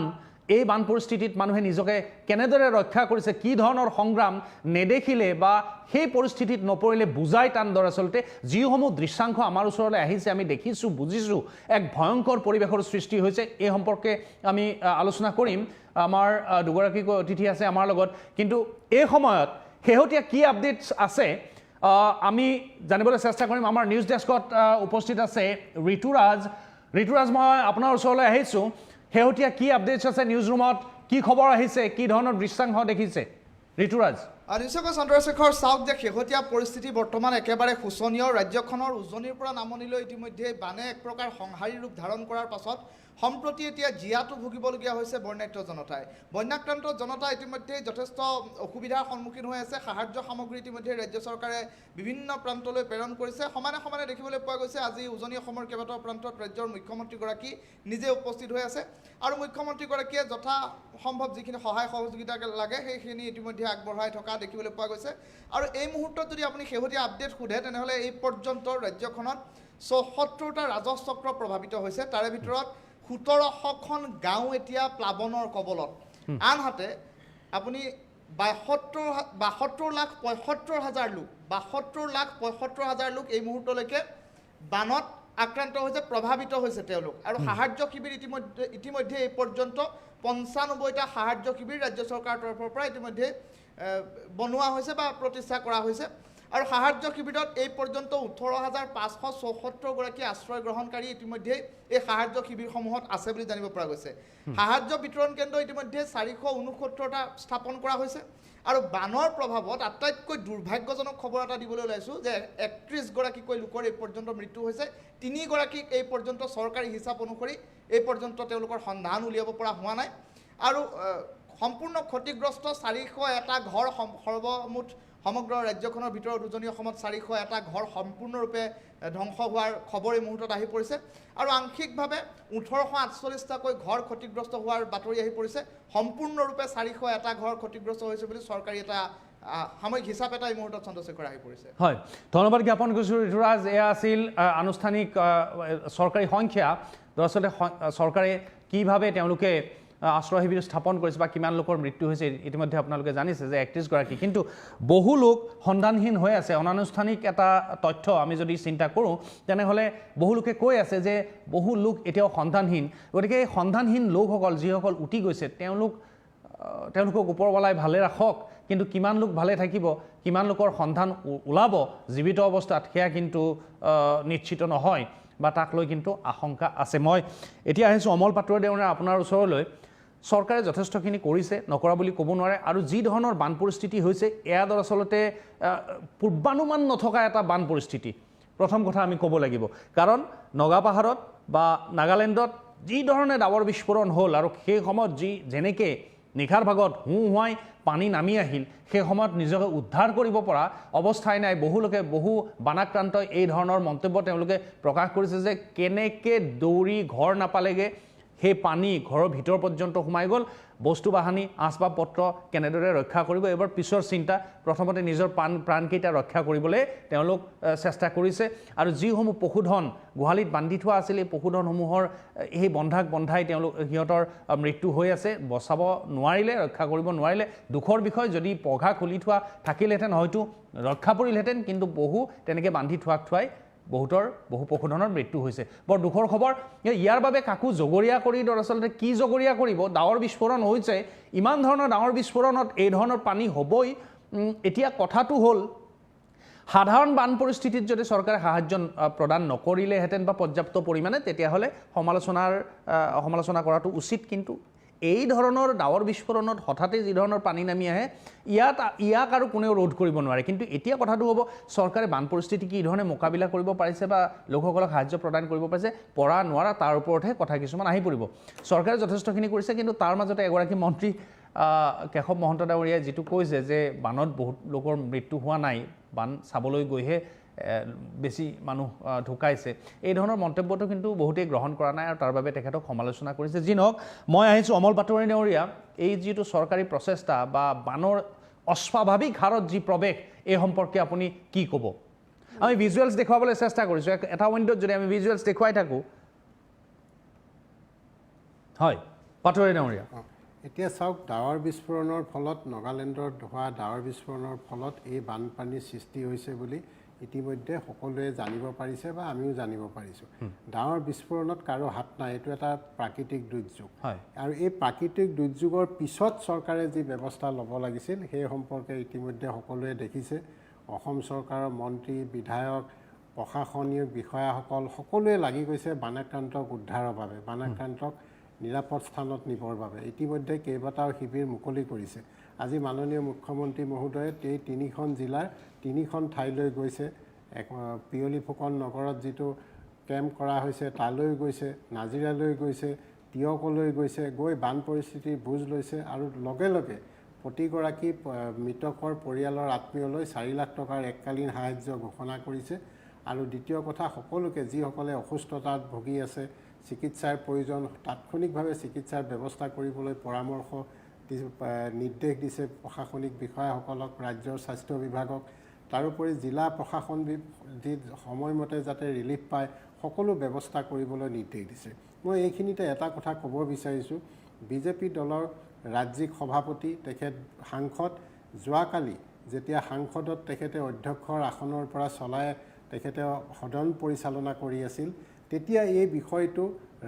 এই বান পৰিস্থিতিত মানুহে নিজকে কেনেদৰে ৰক্ষা কৰিছে, কি ধৰণৰ সংগ্ৰাম নেদেখিলে বা সেই পৰিস্থিতিত নপৰিলে বুজাই টান দৰাচলতে। যিসমূহ দৃশ্যাংশ আমাৰ ওচৰলৈ আহিছে, আমি দেখিছোঁ, বুজিছোঁ, এক ভয়ংকৰ পৰিৱেশৰ সৃষ্টি হৈছে। এই সম্পৰ্কে আমি আলোচনা কৰিম। আমাৰ দুগৰাকী অতিথি আছে আমাৰ লগত, কিন্তু এই সময়ত শেহতীয়া কি আপডেটছ আছে আমি জানিবলৈ চেষ্টা কৰিম। আমাৰ নিউজ ডেস্কত উপস্থিত আছে ঋতুৰাজ। মই আপোনাৰ ওচৰলৈ আহিছোঁ। শেহতীয়া কি আপডেটছ আছে নিউজ ৰুমত, কি খবৰ আহিছে, কি ধৰণৰ দৃশ্যাংশ দেখিছে ঋতুৰাজ? নিশ্চয়কৈ চন্দ্ৰশেখৰ, চাওক যে শেহতীয়া পৰিস্থিতি বৰ্তমান একেবাৰে শোচনীয়। ৰাজ্যখনৰ উজনিৰ পৰা নামনিলৈ ইতিমধ্যে বানে এক প্ৰকাৰ সংহাৰী ৰূপ ধাৰণ কৰাৰ পাছত সম্প্ৰতি এতিয়া জীয়াটো ভুগিবলগীয়া হৈছে বৰ্ণাঢ্য জনতাই। বন্যাক্ৰান্ত জনতা ইতিমধ্যে যথেষ্ট অসুবিধাৰ সন্মুখীন হৈ আছে। সাহায্য সামগ্ৰী ইতিমধ্যে ৰাজ্য চৰকাৰে বিভিন্ন প্ৰান্তলৈ প্ৰেৰণ কৰিছে। সমানে সমানে দেখিবলৈ পোৱা গৈছে আজি উজনি অসমৰ কেইবাটাও প্ৰান্তত ৰাজ্যৰ মুখ্যমন্ত্ৰীগৰাকী নিজে উপস্থিত হৈ আছে আৰু মুখ্যমন্ত্ৰীগৰাকীয়ে যথা সম্ভৱ যিখিনি সহায় সহযোগিতা লাগে সেইখিনি ইতিমধ্যে আগবঢ়াই থকা দেখিবলৈ পোৱা গৈছে। আৰু এই মুহূৰ্তত যদি আপুনি শেহতীয়া আপডেট সোধে তেনেহ'লে এই পৰ্যন্ত ৰাজ্যখনত ৭৪টা ৰাজহ চক্ৰ প্ৰভাৱিত হৈছে। তাৰে ভিতৰত ১৭০০খন গাঁও এতিয়া প্লাৱনৰ কবলত। আনহাতে আপুনি ৭২,৭৫,০০০ লোক এই মুহূৰ্তলৈকে বানত আক্ৰান্ত হৈছে, প্ৰভাৱিত হৈছে তেওঁলোক। আৰু সাহায্য শিবিৰ ইতিমধ্যে এই পৰ্যন্ত ৯৫টা সাহায্য শিবিৰ ৰাজ্য চৰকাৰৰ তৰফৰ পৰা ইতিমধ্যে বনোৱা হৈছে বা প্ৰতিষ্ঠা কৰা হৈছে। আৰু সাহায্য শিবিৰত এই পৰ্যন্ত ১৮,৫৭৪গৰাকী আশ্ৰয় গ্ৰহণকাৰী ইতিমধ্যে এই সাহায্য শিবিৰসমূহত আছে বুলি জানিব পৰা গৈছে। সাহায্য বিতৰণ কেন্দ্ৰ ইতিমধ্যে ৪৬৯টা স্থাপন কৰা হৈছে। আৰু বানৰ প্ৰভাৱত আটাইতকৈ দুৰ্ভাগ্যজনক খবৰ এটা দিবলৈ ওলাইছোঁ যে ৩১গৰাকীকৈ লোকৰ এই পৰ্যন্ত মৃত্যু হৈছে। ৩গৰাকীক এই পৰ্যন্ত চৰকাৰী হিচাপ অনুসৰি এই পৰ্যন্ত তেওঁলোকৰ সন্ধান উলিয়াব পৰা হোৱা নাই। আৰু সম্পূৰ্ণ ক্ষতিগ্ৰস্ত ৪০১টা ঘৰ, সৰ্বমুঠ সমগ্ৰ ৰাজ্যখনৰ ভিতৰত উজনি অসমত ৪০১টা ঘৰ সম্পূৰ্ণৰূপে ধ্বংস হোৱাৰ খবৰ এই মুহূৰ্তত আহি পৰিছে। আৰু আংশিকভাৱে ১৮৪৮টাকৈ ঘৰ ক্ষতিগ্ৰস্ত হোৱাৰ বাতৰি আহি পৰিছে। সম্পূৰ্ণৰূপে ৪০১টা ঘৰ ক্ষতিগ্ৰস্ত হৈছে বুলি চৰকাৰী এটা সাময়িক হিচাপ এটা এই মুহূৰ্তত চন্দ্ৰশেখৰ আহি পৰিছে। হয়, ধন্যবাদ জ্ঞাপন কৰিছোঁ ঋতুৰাজ। এয়া আছিল আনুষ্ঠানিক চৰকাৰী সংখ্যা। দৰাচলতে চৰকাৰে কিভাৱে তেওঁলোকে আশ্ৰয় শিবিৰ স্থাপন কৰিছে বা কিমান লোকৰ মৃত্যু হৈছে ইতিমধ্যে আপোনালোকে জানিছে যে ৩১গৰাকী, কিন্তু বহু লোক সন্ধানহীন হৈ আছে। অনানুষ্ঠানিক এটা তথ্য আমি যদি চিন্তা কৰোঁ তেনেহ'লে বহু লোকে কৈ আছে যে বহু লোক এতিয়াও সন্ধানহীন। গতিকে এই সন্ধানহীন লোকসকল যিসকল উটি গৈছে তেওঁলোকক ওপৰৱালাই ভালে ৰাখক, কিন্তু কিমান লোক ভালে থাকিব, কিমান লোকৰ সন্ধান ওলাব জীৱিত অৱস্থাত, সেয়া কিন্তু নিশ্চিত নহয় বা তাক লৈ কিন্তু আশংকা আছে। মই এতিয়া আহিছোঁ অমল পাটোৱাৰী আপোনাৰ ওচৰলৈ। চৰকাৰে যথেষ্টখিনি কৰিছে, নকৰা বুলি ক'ব নোৱাৰে, আৰু যি ধৰণৰ বান পৰিস্থিতি হৈছে এয়া দৰাচলতে পূৰ্বানুমান নথকা এটা বান পৰিস্থিতি। প্ৰথম কথা আমি ক'ব লাগিব, কাৰণ নগাপাহাৰত বা নাগালেণ্ডত যি ধৰণে ডাৱৰ বিস্ফোৰণ হ'ল আৰু সেই সময়ত যেনেকৈ নিশাৰ ভাগত হুৱাই পানী নামি আহিল, সেই সময়ত নিজকে উদ্ধাৰ কৰিব পৰা অৱস্থাই নাই। বহু বানাক্ৰান্তই এই ধৰণৰ মন্তব্য তেওঁলোকে প্ৰকাশ কৰিছে যে কেনেকৈ দৌৰি ঘৰ নাপালেগৈ, সেই পানী ঘৰৰ ভিতৰ পৰ্যন্ত সোমাই গ'ল, বস্তু বাহানি আচবাব পত্ৰ কেনেদৰে ৰক্ষা কৰিব এইবাৰ পিছৰ চিন্তা। প্ৰথমতে নিজৰ প্ৰাণকেইটা ৰক্ষা কৰিবলৈ তেওঁলোক চেষ্টা কৰিছে, আৰু যিসমূহ পশুধন গোহালিত বান্ধি থোৱা আছিল এই পশুধনসমূহৰ সেই বন্ধাই সিহঁতৰ মৃত্যু হৈ আছে। বচাব নোৱাৰিলে, ৰক্ষা কৰিব নোৱাৰিলে, দুখৰ বিষয়। যদি পঘা খুলি থোৱা থাকিলহেঁতেন হয়তো ৰক্ষা পৰিলহেঁতেন, কিন্তু তেনেকৈ বান্ধি থোৱাই বহু পশুধনৰ মৃত্যু হৈছে। বৰ দুখৰ খবৰ। ইয়াৰ বাবে কাকো জগৰীয়া কৰি দৰাচলতে কি জগৰীয়া কৰিব? ডাৱৰ বিস্ফোৰণ হৈছে, ইমান ধৰণৰ ডাঙৰ বিস্ফোৰণত এই ধৰণৰ পানী হ'বই। এতিয়া কথাটো হ'ল, সাধাৰণ বান পৰিস্থিতিত যদি চৰকাৰে সাহায্য প্ৰদান নকৰিলেহেঁতেন বা পৰ্যাপ্ত পৰিমাণে, তেতিয়াহ'লে সমালোচনা কৰাটো উচিত। কিন্তু এই ধৰণৰ ডাৱৰ বিস্ফোৰণত হঠাতে যি ধৰণৰ পানী নামি আহে, ইয়াক আৰু কোনেও ৰোধ কৰিব নোৱাৰে। কিন্তু এতিয়া কথাটো হ'ব, চৰকাৰে বান পৰিস্থিতি কি ধৰণে মোকাবিলা কৰিব পাৰিছে বা লোকসকলক সাহায্য প্ৰদান কৰিব পাৰিছে, পৰা নোৱাৰা তাৰ ওপৰতহে কথা কিছুমান আহি পৰিব। চৰকাৰে যথেষ্টখিনি কৰিছে, কিন্তু তাৰ মাজতে এগৰাকী মন্ত্ৰী কেশৱ মহন্ত ডাঙৰীয়াই যিটো কৈছে যে বানত বহুত লোকৰ মৃত্যু হোৱা নাই, বান চাবলৈ গৈহে বেছি মানুহ ঢুকাইছে, এই ধৰণৰ মন্তব্যটো কিন্তু বহুতেই গ্ৰহণ কৰা নাই, আৰু তাৰ বাবে তেখেতক সমালোচনা কৰিছে। যি নহওক, মই আহিছোঁ অমল পাটোৱাৰী ডাঙৰীয়া। এই যিটো চৰকাৰী প্ৰচেষ্টা বা বানৰ অস্বাভাৱিক হাৰত যি প্ৰৱেশ, এই সম্পৰ্কে আপুনি কি ক'ব? আমি ভিজুৱেলছ দেখুৱাবলৈ চেষ্টা কৰিছোঁ, এটা উইণ্ডত যদি আমি ভিজুৱেলছ দেখুৱাই থাকোঁ। হয়, পাটোৱাৰী ডাঙৰীয়া। এতিয়া চাওক, ডাৱৰ বিস্ফোৰণৰ ফলত, নাগালেণ্ডত হোৱা ডাৱৰ বিস্ফোৰণৰ ফলত এই বানপানীৰ সৃষ্টি হৈছে বুলি ইতিমধ্যে সকলোৱে জানিব পাৰিছে বা আমিও জানিব পাৰিছোঁ। ডাৱৰ বিস্ফোৰণত কাৰো হাত নাই, এইটো এটা প্ৰাকৃতিক দুৰ্যোগ। আৰু এই প্ৰাকৃতিক দুৰ্যোগৰ পিছত চৰকাৰে যি ব্যৱস্থা ল'ব লাগিছিল সেই সম্পৰ্কে ইতিমধ্যে সকলোৱে দেখিছে। অসম চৰকাৰৰ মন্ত্ৰী, বিধায়ক, প্ৰশাসনীয় বিষয়াসকল সকলোৱে লাগি গৈছে বানাক্ৰান্তক উদ্ধাৰৰ বাবে, বানাক্ৰান্তক নিৰাপদ স্থানত নিবৰ বাবে। ইতিমধ্যে কেইবাটাও শিবিৰ মুকলি কৰিছে। আজি মাননীয় মুখ্যমন্ত্ৰী মহোদয়ে এই 3খন জিলাৰ 3খন ঠাইলৈ গৈছে। পিয়লি ফুকন নগৰত যিটো কেম্প কৰা হৈছে তালৈ গৈছে, নাজিৰালৈ গৈছে, টিয়কলৈ গৈছে, গৈ বান পৰিস্থিতিৰ বুজ লৈছে, আৰু লগে লগে প্ৰতিগৰাকী মৃতকৰ পৰিয়ালৰ আত্মীয়লৈ 4 লাখ টকাৰ এককালীন সাহায্য ঘোষণা কৰিছে। আৰু দ্বিতীয় কথা, সকলোকে যিসকলে অসুস্থতাত ভুগি আছে, চিকিৎসাৰ প্ৰয়োজন, তাৎক্ষণিকভাৱে চিকিৎসাৰ ব্যৱস্থা কৰিবলৈ পৰামৰ্শ নিৰ্দেশ দিছে প্ৰশাসনিক বিষয়াসকলক, ৰাজ্যৰ স্বাস্থ্য বিভাগক। তাৰোপৰি জিলা প্ৰশাসন যি সময়মতে যাতে ৰিলিফ পায়, সকলো ব্যৱস্থা কৰিবলৈ নিৰ্দেশ দিছে। মই এইখিনিতে এটা কথা ক'ব বিচাৰিছোঁ, বিজেপি দলৰ ৰাজ্যিক সভাপতি, তেখেত সাংসদ, যোৱাকালি যেতিয়া সাংসদত তেখেতে অধ্যক্ষৰ আসনৰ পৰা চলাই তেখেতে সদন পৰিচালনা কৰি আছিল, তেতিয়া এই বিষয়টো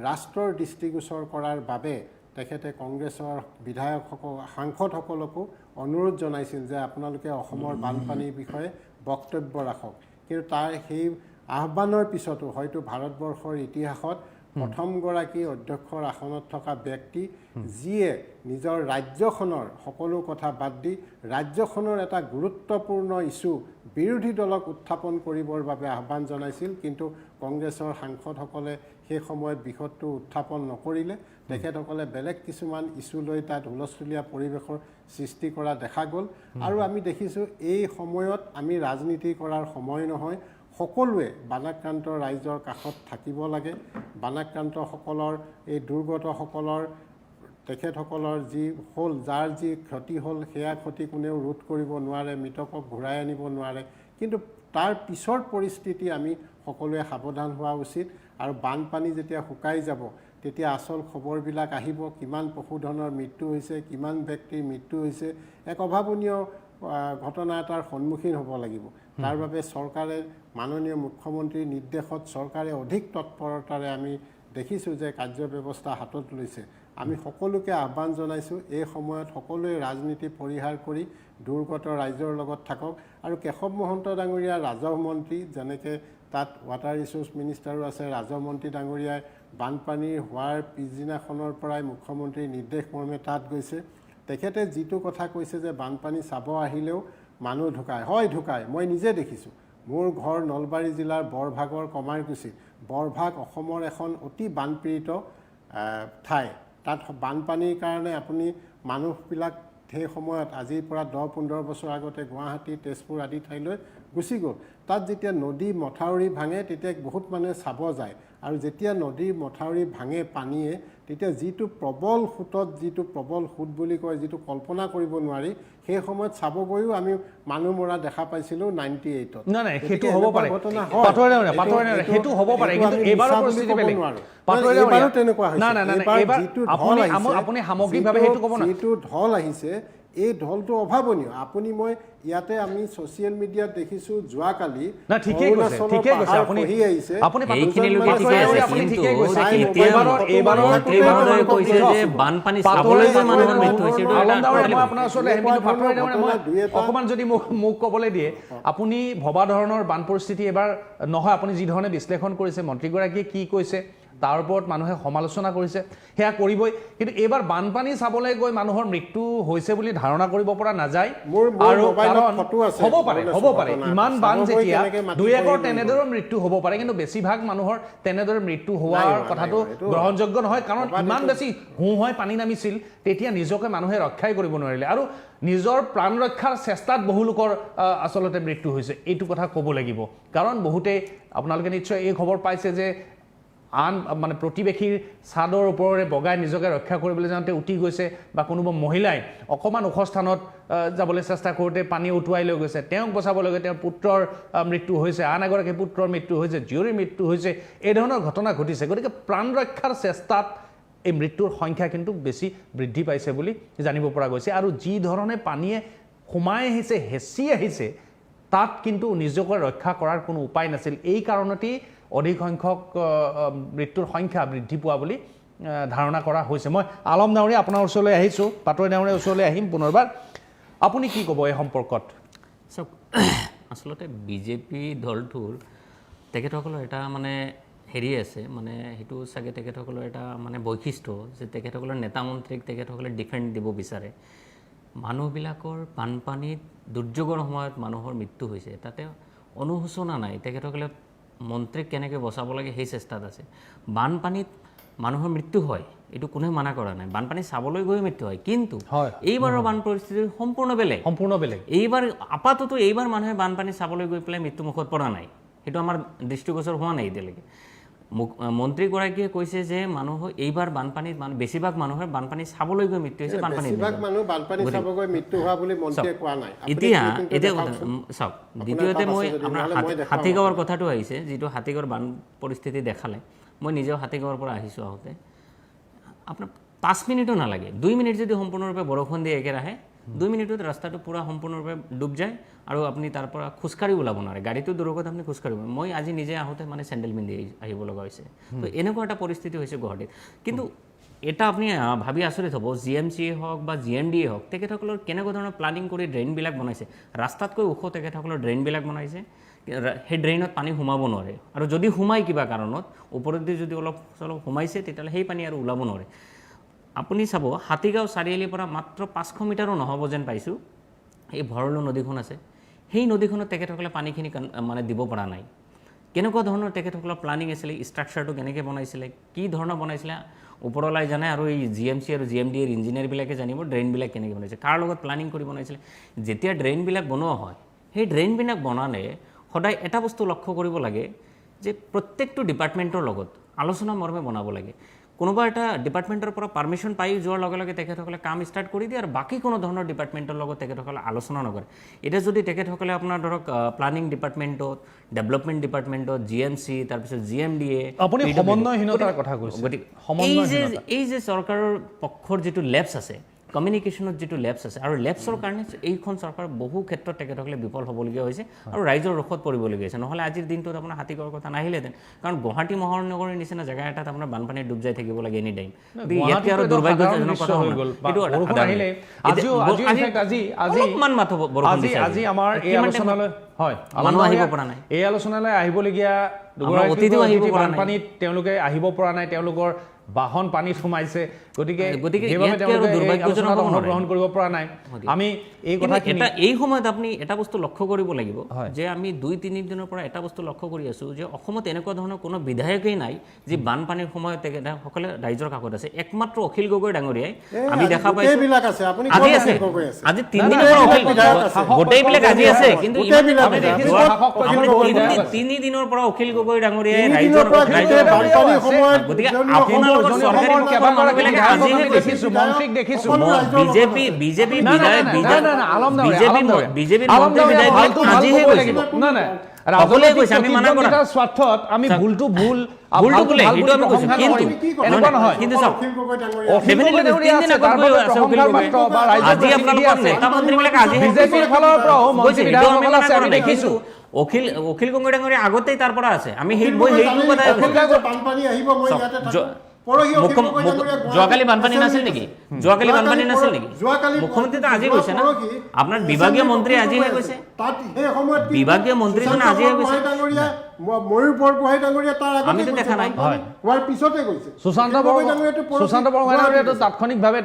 ৰাষ্ট্ৰৰ দৃষ্টিগোচৰ কৰাৰ বাবে তেখেতে কংগ্ৰেছৰ বিধায়কসকল, সাংসদসকলকো অনুৰোধ জনাইছিল যে আপোনালোকে অসমৰ বানপানীৰ বিষয়ে বক্তব্য ৰাখক। কিন্তু তাৰ সেই আহ্বানৰ পিছতো হয়তো ভাৰতবৰ্ষৰ ইতিহাসত প্ৰথমগৰাকী অধ্যক্ষৰ আসনত থকা ব্যক্তি, যিয়ে নিজৰ ৰাজ্যখনৰ সকলো কথা বাদ দি ৰাজ্যখনৰ এটা গুৰুত্বপূৰ্ণ ইছ্যু বিৰোধী দলক উত্থাপন কৰিবৰ বাবে আহ্বান জনাইছিল, কিন্তু কংগ্ৰেছৰ সাংসদসকলে সেই সময়ত বিষয়টো উত্থাপন নকৰিলে। তেখেতসকলে বেলেগ কিছুমান ইছ্যু লৈ তাত হুলস্থুলীয়া পৰিৱেশৰ সৃষ্টি কৰা দেখা গ'ল। আৰু আমি দেখিছোঁ এই সময়ত আমি ৰাজনীতি কৰাৰ সময় নহয়, সকলোৱে বানাক্ৰান্ত ৰাইজৰ কাষত থাকিব লাগে। বানাক্ৰান্তসকলৰ, এই দুৰ্গতসকলৰ, তেখেতসকলৰ যি হ'ল, যাৰ যি ক্ষতি হ'ল, সেয়া ক্ষতি কোনেও ৰোধ কৰিব নোৱাৰে, মৃতকক ঘূৰাই আনিব নোৱাৰে। কিন্তু তাৰ পিছৰ পৰিস্থিতি আমি সকলোৱে সাৱধান হোৱা উচিত। আৰু বানপানী যেতিয়া শুকাই যাব, তেতিয়া আচল খবৰবিলাক আহিব, কিমান পশুধনৰ মৃত্যু হৈছে, কিমান ব্যক্তিৰ মৃত্যু হৈছে, এক অভাৱনীয় ঘটনা এটাৰ সন্মুখীন হ'ব লাগিব। তাৰ বাবে চৰকাৰে, মাননীয় মুখ্যমন্ত্ৰীৰ নিৰ্দেশত চৰকাৰে অধিক তৎপৰতাৰে আমি দেখিছোঁ যে কাৰ্য ব্যৱস্থা হাতত লৈছে, আমি সকলোকে আহ্বান জনাইছোঁ এই সময়ত সকলোৱে ৰাজনীতি পৰিহাৰ কৰি দুৰ্গত ৰাইজৰ লগত থাকক। আৰু কেশৱ মহন্ত ডাঙৰীয়া ৰাজহ মন্ত্ৰী, যেনেকৈ তাত ৱাটাৰ ৰিচোৰ্চ মিনিষ্টাৰো আছে, ৰাজহ মন্ত্ৰী ডাঙৰীয়াই বানপানী হোৱাৰ পিছদিনাখনৰ পৰাই মুখ্যমন্ত্ৰীৰ নিৰ্দেশ মৰ্মে তাত গৈছে। তেখেতে যিটো কথা কৈছে যে বানপানী চাব আহিলেও মানুহ ঢুকায়, হয় ঢুকায়, মই নিজে দেখিছোঁ। মোৰ ঘৰ নলবাৰী জিলাৰ বৰভাগৰ কমাৰকুছিত। বৰভাগ অসমৰ এখন অতি বানপীড়িত ঠাই। তাত বানপানীৰ কাৰণে আপুনি মানুহবিলাক সেই সময়ত আজিৰ পৰা 10-15 বছৰ আগতে গুৱাহাটী, তেজপুৰ আদি ঠাইলৈ গুচি গ'ল। তাত যেতিয়া নদী মথাউৰি ভাঙে তেতিয়া বহুত মানুহে চাব যায়, আৰু যেতিয়া নদীৰ মথাউৰি ভাঙে পানীয়ে, তেতিয়া যিটো প্ৰবল সোঁতত, যিটো প্ৰবল সোঁত বুলি কয়, যিটো কল্পনা কৰিব নোৱাৰি, সেই সময়ত চাব গৈও আমি মানুহ মৰা দেখা পাইছিলোঁ 98-ত। নাই সেইটো হ'ব পাৰে, সেইটো হ'ব পাৰে, কিন্তু এইবাৰৰ পৰিস্থিতি বেলেগ। এইবাৰো তেনেকুৱা হৈছে। আপুনি সামগ্ৰিকভাৱে সেইটো ক'ব না, যিটো ঢল আহিছে এই ঢলটো অভাৱনীয়। আপুনি মই ইয়াতে আমি ছ'চিয়েল মিডিয়াত দেখিছোঁ যোৱাকালি অকণমান যদি মোক ক'বলৈ দিয়ে, আপুনি ভবা ধৰণৰ বান পৰিস্থিতি এবাৰ নহয়। আপুনি যি ধৰণে বিশ্লেষণ কৰিছে, মন্ত্ৰীগৰাকীয়ে কি কৈছে তাৰ ওপৰত মানুহে সমালোচনা কৰিছে, সেয়া কৰিবই। কিন্তু এইবাৰ বানপানী চাবলৈ গৈ মানুহৰ মৃত্যু হৈছে বুলি ধাৰণা কৰিব পৰা নাযায়। আৰু হ'ব পাৰে ইমান বান যেতিয়া 2-1 তেনেদৰে মৃত্যু হ'ব পাৰে, কিন্তু বেছিভাগ মানুহৰ তেনেদৰে মৃত্যু হোৱাৰ কথাটো গ্ৰহণযোগ্য নহয়। কাৰণ ইমান বেছি হৈ পানী নামিছিল, তেতিয়া নিজকে মানুহে ৰক্ষাই কৰিব নোৱাৰিলে, আৰু নিজৰ প্ৰাণ ৰক্ষাৰ চেষ্টাত বহু লোকৰ আচলতে মৃত্যু হৈছে। এইটো কথা ক'ব লাগিব, কাৰণ বহুতে আপোনালোকে নিশ্চয় এই খবৰ পাইছে যে আন মানে প্ৰতিবেশীৰ ছাদৰ ওপৰেৰে বগাই নিজকে ৰক্ষা কৰিবলৈ যাওঁতে উটি গৈছে, বা কোনোবা মহিলাই অকণমান ওখ স্থানত যাবলৈ চেষ্টা কৰোঁতে পানী উটুৱাই লৈ গৈছে, তেওঁক বচাবলৈ গৈ তেওঁৰ পুত্ৰৰ মৃত্যু হৈছে, আন এগৰাকী পুত্ৰৰ মৃত্যু হৈছে, জীয়ৰীৰ মৃত্যু হৈছে, এই ধৰণৰ ঘটনা ঘটিছে। গতিকে প্ৰাণ ৰক্ষাৰ চেষ্টাত এই মৃত্যুৰ সংখ্যা কিন্তু বেছি বৃদ্ধি পাইছে বুলি জানিব পৰা গৈছে। আৰু যি ধৰণে পানীয়ে সোমাই আহিছে, হেঁচি আহিছে, তাত কিন্তু নিজকে ৰক্ষা কৰাৰ কোনো উপায় নাছিল। এই কাৰণতেই অধিক সংখ্যক মৃত্যুৰ সংখ্যা বৃদ্ধি পোৱা বুলি ধাৰণা কৰা হৈছে। মই আলম ডাঙৰীয়া আপোনাৰ ওচৰলৈ আহিছোঁ, পাটোৱাৰী ডাঙৰীয়াৰ ওচৰলৈ আহিম পুনৰবাৰ। আপুনি কি ক'ব এই সম্পৰ্কত? চাওক, আচলতে বিজেপি দলটোৰ তেখেতসকলৰ এটা মানে হেৰি আছে, মানে সেইটো চাগে তেখেতসকলৰ এটা মানে বৈশিষ্ট্য যে তেখেতসকলৰ নেতা মন্ত্ৰীক তেখেতসকলে ডিফেণ্ড দিব বিচাৰে। মানুহবিলাকৰ বানপানীত দুৰ্যোগৰ সময়ত মানুহৰ মৃত্যু হৈছে, তাতে অনুশোচনা নাই। তেখেতসকলে মন্ত্ৰীক কেনেকৈ বচাব লাগে সেই চেষ্টাত আছে। বানপানীত মানুহৰ মৃত্যু হয়, এইটো কোনে মানা কৰা নাই, বানপানী চাবলৈ গৈ মৃত্যু হয়, কিন্তু এইবাৰৰ বান পৰিস্থিতি সম্পূৰ্ণ বেলেগ। এইবাৰ আপাতত এইবাৰ মানুহে বানপানী চাবলৈ গৈ পেলাই মৃত্যুমুখত পৰা নাই, সেইটো আমাৰ দৃষ্টিগোচৰ হোৱা নাই এতিয়ালৈকে। মন্ত্ৰীগৰাকীয়ে কৈছে যে মানুহ এইবাৰ বানপানীত বেছিভাগ মানুহৰ বানপানী চাবলৈ গৈ মৃত্যু হৈছে, এতিয়া চাওক। দ্বিতীয়তে মই আপোনাৰ হাতীগাঁৱৰ কথাটো আহিছে, যিটো হাতীগাঁৱৰ বান পৰিস্থিতি দেখালে। মই নিজেও হাতীগাঁৱৰ পৰা আহিছোঁ, আহোঁতে আপোনাৰ 5 মিনিটো নালাগে, 2 মিনিট যদি সম্পূৰ্ণৰূপে বৰষুণ দিয়ে একেৰাহে, 2 মিনিটত ৰাস্তাটো পূৰা সম্পূৰ্ণৰূপে ডুব যায়, আৰু আপুনি তাৰ পৰা খোজকাঢ়ি ওলাব নোৱাৰে, গাড়ীটো দূৰগত আপুনি খোজকাঢ়িব। মই আজি নিজে আহোঁতে মানে চেণ্ডেল পিন্ধি আহিব লগা হৈছে। তো এনেকুৱা এটা পৰিস্থিতি হৈছে গুৱাহাটীত। কিন্তু এটা আপুনি ভাবি আচৰিত হ'ব, GMCয়ে হওক বা GMDয়ে হওক, তেখেতসকলৰ কেনেকুৱা ধৰণৰ প্লানিং কৰি ড্ৰেইনবিলাক বনাইছে। ৰাস্তাতকৈ ওখ তেখেতসকলৰ ড্ৰেইনবিলাক বনাইছে, সেই ড্ৰেইনত পানী সোমাব নোৱাৰে, আৰু যদি সোমায় কিবা কাৰণত ওপৰেদি যদি অলপ চলপ সোমাইছে, তেতিয়াহ'লে সেই পানী আৰু ওলাব নোৱাৰে। আপুনি চাব, হাতীগাঁও চাৰিআলিৰ পৰা মাত্ৰ 500 মিটাৰো নহ'ব যেন পাইছোঁ, এই ভৰলু নদীখন আছে, সেই নদীখনত তেখেতসকলে পানীখিনি মানে দিব পৰা নাই। কেনেকুৱা ধৰণৰ তেখেতসকলৰ প্লানিং আছিলে, ষ্ট্ৰাকচাৰটো কেনেকৈ বনাইছিলে, কি ধৰণৰ বনাইছিলে, ওপৰলাই জানে, আৰু এই GMC আৰু GMDৰ ইঞ্জিনিয়াৰবিলাকে জানিব ড্ৰেইনবিলাক কেনেকৈ বনাইছে, কাৰ লগত প্লানিং কৰি বনাইছিলে। যেতিয়া ড্ৰেইনবিলাক বনোৱা হয়, সেই ড্ৰেইনবিলাক বনালে সদায় এটা বস্তু লক্ষ্য কৰিব লাগে যে প্ৰত্যেকটো ডিপাৰ্টমেণ্টৰ লগত আলোচনা মৰ্মে বনাব লাগে। কোনোবা এটা ডিপাৰ্টমেণ্টৰ পৰা পাৰ্মিশ্যন পাই যোৱাৰ লগে লগে তেখেতসকলে কাম ষ্টাৰ্ট কৰি দিয়ে, আৰু বাকী কোনো ধৰণৰ ডিপাৰ্টমেণ্টৰ লগত তেখেতসকলে আলোচনা নকৰে। এতিয়া যদি তেখেতসকলে আপোনাৰ ধৰক প্লানিং ডিপাৰ্টমেণ্টত, ডেভেলপমেণ্ট ডিপাৰ্টমেণ্টত, GMC, তাৰপিছত GMDয়ে, আপুনি সমন্বয়হীনতাৰ কথা কৈছে। গতিকে এই যে চৰকাৰৰ পক্ষৰ যিটো লেপছ আছে, কমিউনিকেশ্যনত যিটো লেপছ আছে আৰু লেপছৰ কাৰণে এইখন চৰকাৰ বহু ক্ষেত্ৰত তেখেতসকলে বিফল হ'বলগীয়া হৈছে আৰু ৰাইজৰ ৰোষত পৰিবলগীয়া হৈছে নহ'লে আজিৰ দিনটোত আপোনাৰ হাতীগড়ৰ কথা নাহিলেহেঁতেন কাৰণ গুৱাহাটী মহানগৰীৰ নিচিনা জেগা এটাত আপোনাৰ বানপানীত ডুব যাই থাকিব লাগে এনি টাইম ইয়াতকৈ আৰু দুৰ্ভাগ্যজনক কথা হৈ গ'ল অলপমান মাথো বৰষুণ দিছে আজি আমাৰ এই আলোচনালৈ হয় মানুহ আহিব পৰা নাই এই আলোচনালৈ আহিবলগীয়া বানপানীত তেওঁলোকে আহিব পৰা নাই তেওঁলোকৰ বাহন পানীত সোমাইছে গতিকে গ্ৰহণ কৰিব পৰা নাই আমি এই কথাখিনি এই সময়ত আপুনি এটা বস্তু লক্ষ্য কৰিব লাগিব যে আমি 2-3 দিনৰ পৰা এটা বস্তু লক্ষ্য কৰি আছো যে অসমত এনেকুৱা ধৰণৰ কোনো বিধায়কেই নাই যে বানপানীৰ সময়ত তেখেতসকলে ৰাইজৰ কাষত আছে একমাত্ৰ অখিল গগৈ ডাঙৰীয়াই আমি দেখা পাইছো আজি আছে আজি 3 দিনৰ পৰা অখিল গোটেইবিলাক আজি আছে কিন্তু 3 দিনৰ পৰা অখিল গগৈ ডাঙৰীয়াই ৰাইজৰ গতিকে আপোনালোকৰ চৰকাৰী মানুহবিলাকে আজিহে দেখিছো মন্ত্ৰীক দেখিছো বিজেপি মন্ত্ৰী বিধায়ক আজিহে কৈছিল না ৰাজনৈতিক আমি মানা কৰা স্বাৰ্থত আমি ভুলটো ভুল বোলে সেইটো আমি কৈছো কিন্তু এনেকুৱা নহয় কিন্তু চাওক আজি আপোনালোকৰ নেতা মন্ত্ৰীবিলাকে আজি বিজেপিৰ ফালৰ পৰা মন্ত্ৰী বিধায়কসকল আছে আমি দেখিছো অখিল গগৈ ডাঙৰীয়া আগতেই তাৰ পৰা আছে আমি সেইটো কথা বানপানী আহিব মই ইয়াতে যোৱাকালি বানপানী নাছিল নেকি মুখ্যমন্ত্ৰীটো আজি কৈছে না আপোনাৰ বিভাগীয় মন্ত্ৰী আজিহে কৈছে বিভাগীয় মন্ত্ৰীজনে আজিহে কৈছে ময়ূৰ বৰগোহাঁই ডাঙৰীয়া তাৰ আগতে আমিতো দেখা নাই হোৱাৰ পিছতে কৈছে সুশান্ত বৰগোহাঁইয়ে তাৎক্ষণিকভাৱে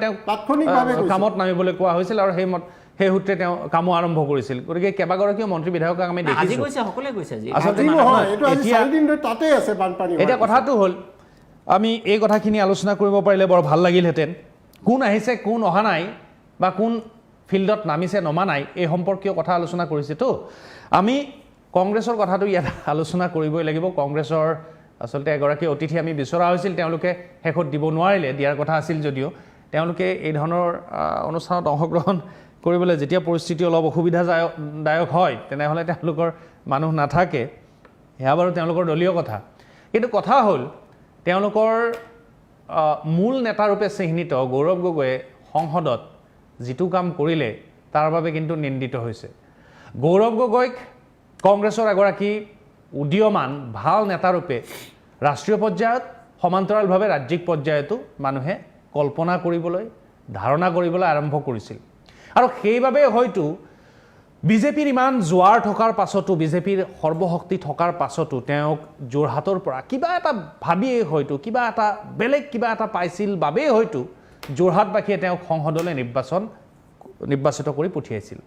কামত নামিবলৈ কোৱা হৈছিল আৰু সেই সূত্ৰে তেওঁ কামো আৰম্ভ কৰিছিল গতিকে কেইবাগৰাকীও মন্ত্ৰী বিধায়কক আমি দেখিছো এতিয়া কথাটো হ'ল আমি এই কথাখিনি আলোচনা কৰিব পাৰিলে বৰ ভাল লাগিলহেঁতেন কোন আহিছে কোন অহা নাই বা কোন ফিল্ডত নামিছে নমা নাই এই সম্পৰ্কীয় কথা আলোচনা কৰিছেতো আমি কংগ্ৰেছৰ কথাটো ইয়াত আলোচনা কৰিবই লাগিব কংগ্ৰেছৰ আচলতে এগৰাকী অতিথি আমি বিচৰা হৈছিল তেওঁলোকে শেষত দিব নোৱাৰিলে দিয়াৰ কথা আছিল যদিও তেওঁলোকে এই ধৰণৰ অনুষ্ঠানত অংশগ্ৰহণ কৰিবলৈ যেতিয়া পৰিস্থিতি অলপ অসুবিধাদায়ক হয় তেনেহ'লে তেওঁলোকৰ মানুহ নাথাকে সেয়া বাৰু তেওঁলোকৰ দলীয় কথা কিন্তু কথা হ'ল তেওঁলোকৰ মূল নেতাৰূপে চিহ্নিত গৌৰৱ গগৈয়ে সংসদত যিটো কাম কৰিলে তাৰ বাবে কিন্তু নিন্দিত হৈছে গৌৰৱ গগৈক কংগ্ৰেছৰ এগৰাকী উদীয়মান ভাল নেতাৰূপে ৰাষ্ট্ৰীয় পৰ্যায়ত সমান্তৰালভাৱে ৰাজ্যিক পৰ্যায়তো মানুহে কল্পনা কৰিবলৈ ধাৰণা কৰিবলৈ আৰম্ভ কৰিছিল আৰু সেইবাবে হয়তো বিজেপিৰ ইমান জোৱাৰ থকাৰ পাছতো বিজেপিৰ সৰ্বশক্তি থকাৰ পাছতো তেওঁক যোৰহাটৰ পৰা কিবা এটা ভাবিয়ে হয়তো কিবা এটা বেলেগ কিবা এটা পাইছিল বাবেই হয়তো যোৰহাটবাসীয়ে তেওঁক সংসদলৈ নিৰ্বাচিত কৰি পঠিয়াইছিল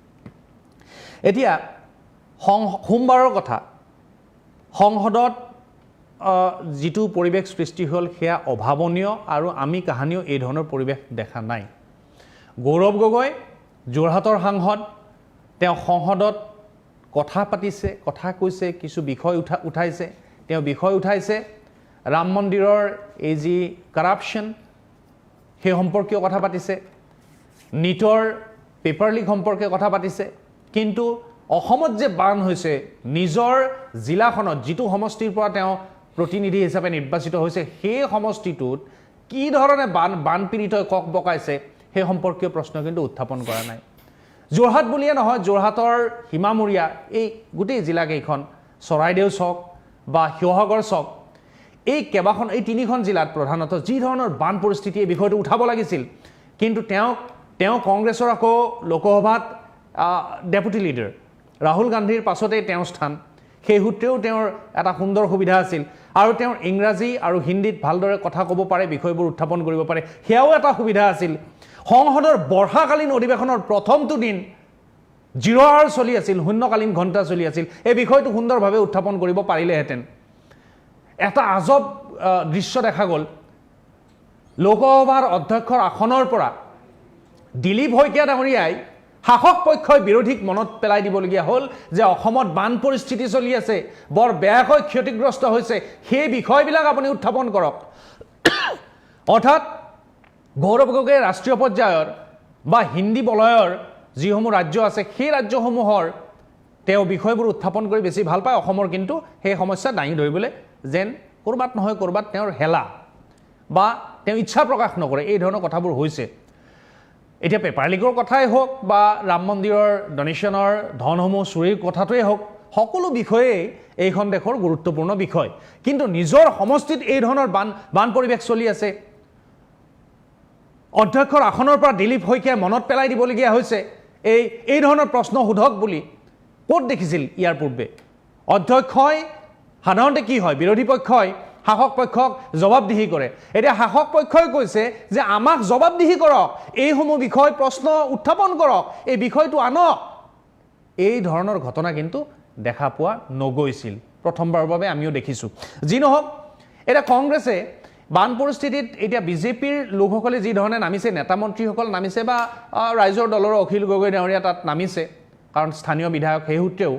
এতিয়া সোমবাৰৰ কথা সংসদত যিটো পৰিৱেশ সৃষ্টি হ'ল সেয়া অভাৱনীয় আৰু আমি কাহানিও এই ধৰণৰ পৰিৱেশ দেখা নাই গৌৰৱ গগৈ যোৰহাটৰ সাংসদ তেওঁ সংসদত কথা পাতিছে কথা কৈছে কিছু বিষয় উঠাইছে তেওঁ বিষয় উঠাইছে ৰাম মন্দিৰৰ এই যি কৰাপশ্যন সেই সম্পৰ্কীয় কথা পাতিছে নিটৰ পেপাৰ লিক সম্পৰ্কে কথা পাতিছে কিন্তু অসমত যে বান হৈছে নিজৰ জিলাখনত যিটো সমষ্টিৰ পৰা তেওঁ প্ৰতিনিধি হিচাপে নিৰ্বাচিত হৈছে সেই সমষ্টিটোত কি ধৰণে বানপীড়িতই কক বকাইছে সেই সম্পৰ্কীয় প্ৰশ্ন কিন্তু উত্থাপন কৰা নাই যোৰহাট বুলিয়ে নহয় যোৰহাটৰ সীমামূৰীয়া এই গোটেই জিলাকেইখন চৰাইদেউ চক বা শিৱসাগৰ চক এই কেইবাখন এই তিনিখন জিলাত প্ৰধানতঃ যি ধৰণৰ বান পৰিস্থিতি এই বিষয়টো উঠাব লাগিছিল কিন্তু তেওঁ কংগ্ৰেছৰ আকৌ লোকসভাত ডেপুটি লিডাৰ ৰাহুল গান্ধীৰ পাছতেই তেওঁৰ স্থান সেই সূত্ৰেও তেওঁৰ এটা সুন্দৰ সুবিধা আছিল আৰু তেওঁৰ ইংৰাজী আৰু হিন্দীত ভালদৰে কথা ক'ব পাৰে বিষয়বোৰ উত্থাপন কৰিব পাৰে সেয়াও এটা সুবিধা আছিল সংসদৰ বৰ্ষাকালীন অধিৱেশনৰ প্ৰথমটো দিন 0 আৱাৰ চলি আছিল শূন্যকালীন ঘণ্টা চলি আছিল এই বিষয়টো সুন্দৰভাৱে উত্থাপন কৰিব পাৰিলেহেঁতেন এটা আজব দৃশ্য দেখা গ'ল লোকসভাৰ অধ্যক্ষৰ আসনৰ পৰা দিলীপ শইকীয়া ডাঙৰীয়াই শাসক পক্ষই বিৰোধীক মনত পেলাই দিবলগীয়া হ'ল যে অসমত বান পৰিস্থিতি চলি আছে বৰ বেয়াকৈ ক্ষতিগ্ৰস্ত হৈছে সেই বিষয়বিলাক আপুনি উত্থাপন কৰক অৰ্থাৎ গৌৰৱ গগৈয়ে ৰাষ্ট্ৰীয় পৰ্যায়ৰ বা হিন্দী বলয়ৰ যিসমূহ ৰাজ্য আছে সেই ৰাজ্যসমূহৰ তেওঁ বিষয়বোৰ উত্থাপন কৰি বেছি ভাল পায় অসমৰ কিন্তু সেই সমস্যা দাঙি ধৰিবলৈ যেন ক'ৰবাত নহয় ক'ৰবাত তেওঁৰ হেলা বা তেওঁ ইচ্ছা প্ৰকাশ নকৰে এই ধৰণৰ কথাবোৰ হৈছে এতিয়া পেপাৰ লিকৰ কথাই হওক বা ৰাম মন্দিৰৰ ডনেশ্যনৰ ধনসমূহ চুৰিৰ কথাটোৱেই হওক, সকলো বিষয়েই এইখন দেশৰ গুৰুত্বপূৰ্ণ বিষয়। কিন্তু নিজৰ সমষ্টিত এই ধৰণৰ বান পৰিৱেশ চলি আছে। অধ্যক্ষৰ আসনৰ পৰা দিলীপ শইকীয়াই মনত পেলাই দিবলগীয়া হৈছে এই ধৰণৰ প্ৰশ্ন সোধক বুলি। ক'ত দেখিছিল ইয়াৰ পূৰ্বে? অধ্যক্ষই সাধাৰণতে কি হয়, বিৰোধী পক্ষই শাসক পক্ষক জবাবদিহি কৰে। এতিয়া শাসক পক্ষই কৈছে যে আমাক জবাবদিহি কৰক, এইসমূহ বিষয় প্ৰশ্ন উত্থাপন কৰক, এই বিষয়টো আনক। এই ধৰণৰ ঘটনা কিন্তু দেখা পোৱা নগৈছিল, প্ৰথমবাৰৰ বাবে আমিও দেখিছোঁ। যি নহওক, এতিয়া কংগ্ৰেছে বান পৰিস্থিতিত এতিয়া বিজেপিৰ লোকসকলে যি ধৰণে নামিছে, নেতা মন্ত্ৰীসকল নামিছে বা ৰাইজৰ দলৰ অখিল গগৈ ডাঙৰীয়া তাত নামিছে, কাৰণ স্থানীয় বিধায়ক, সেই সূত্ৰেও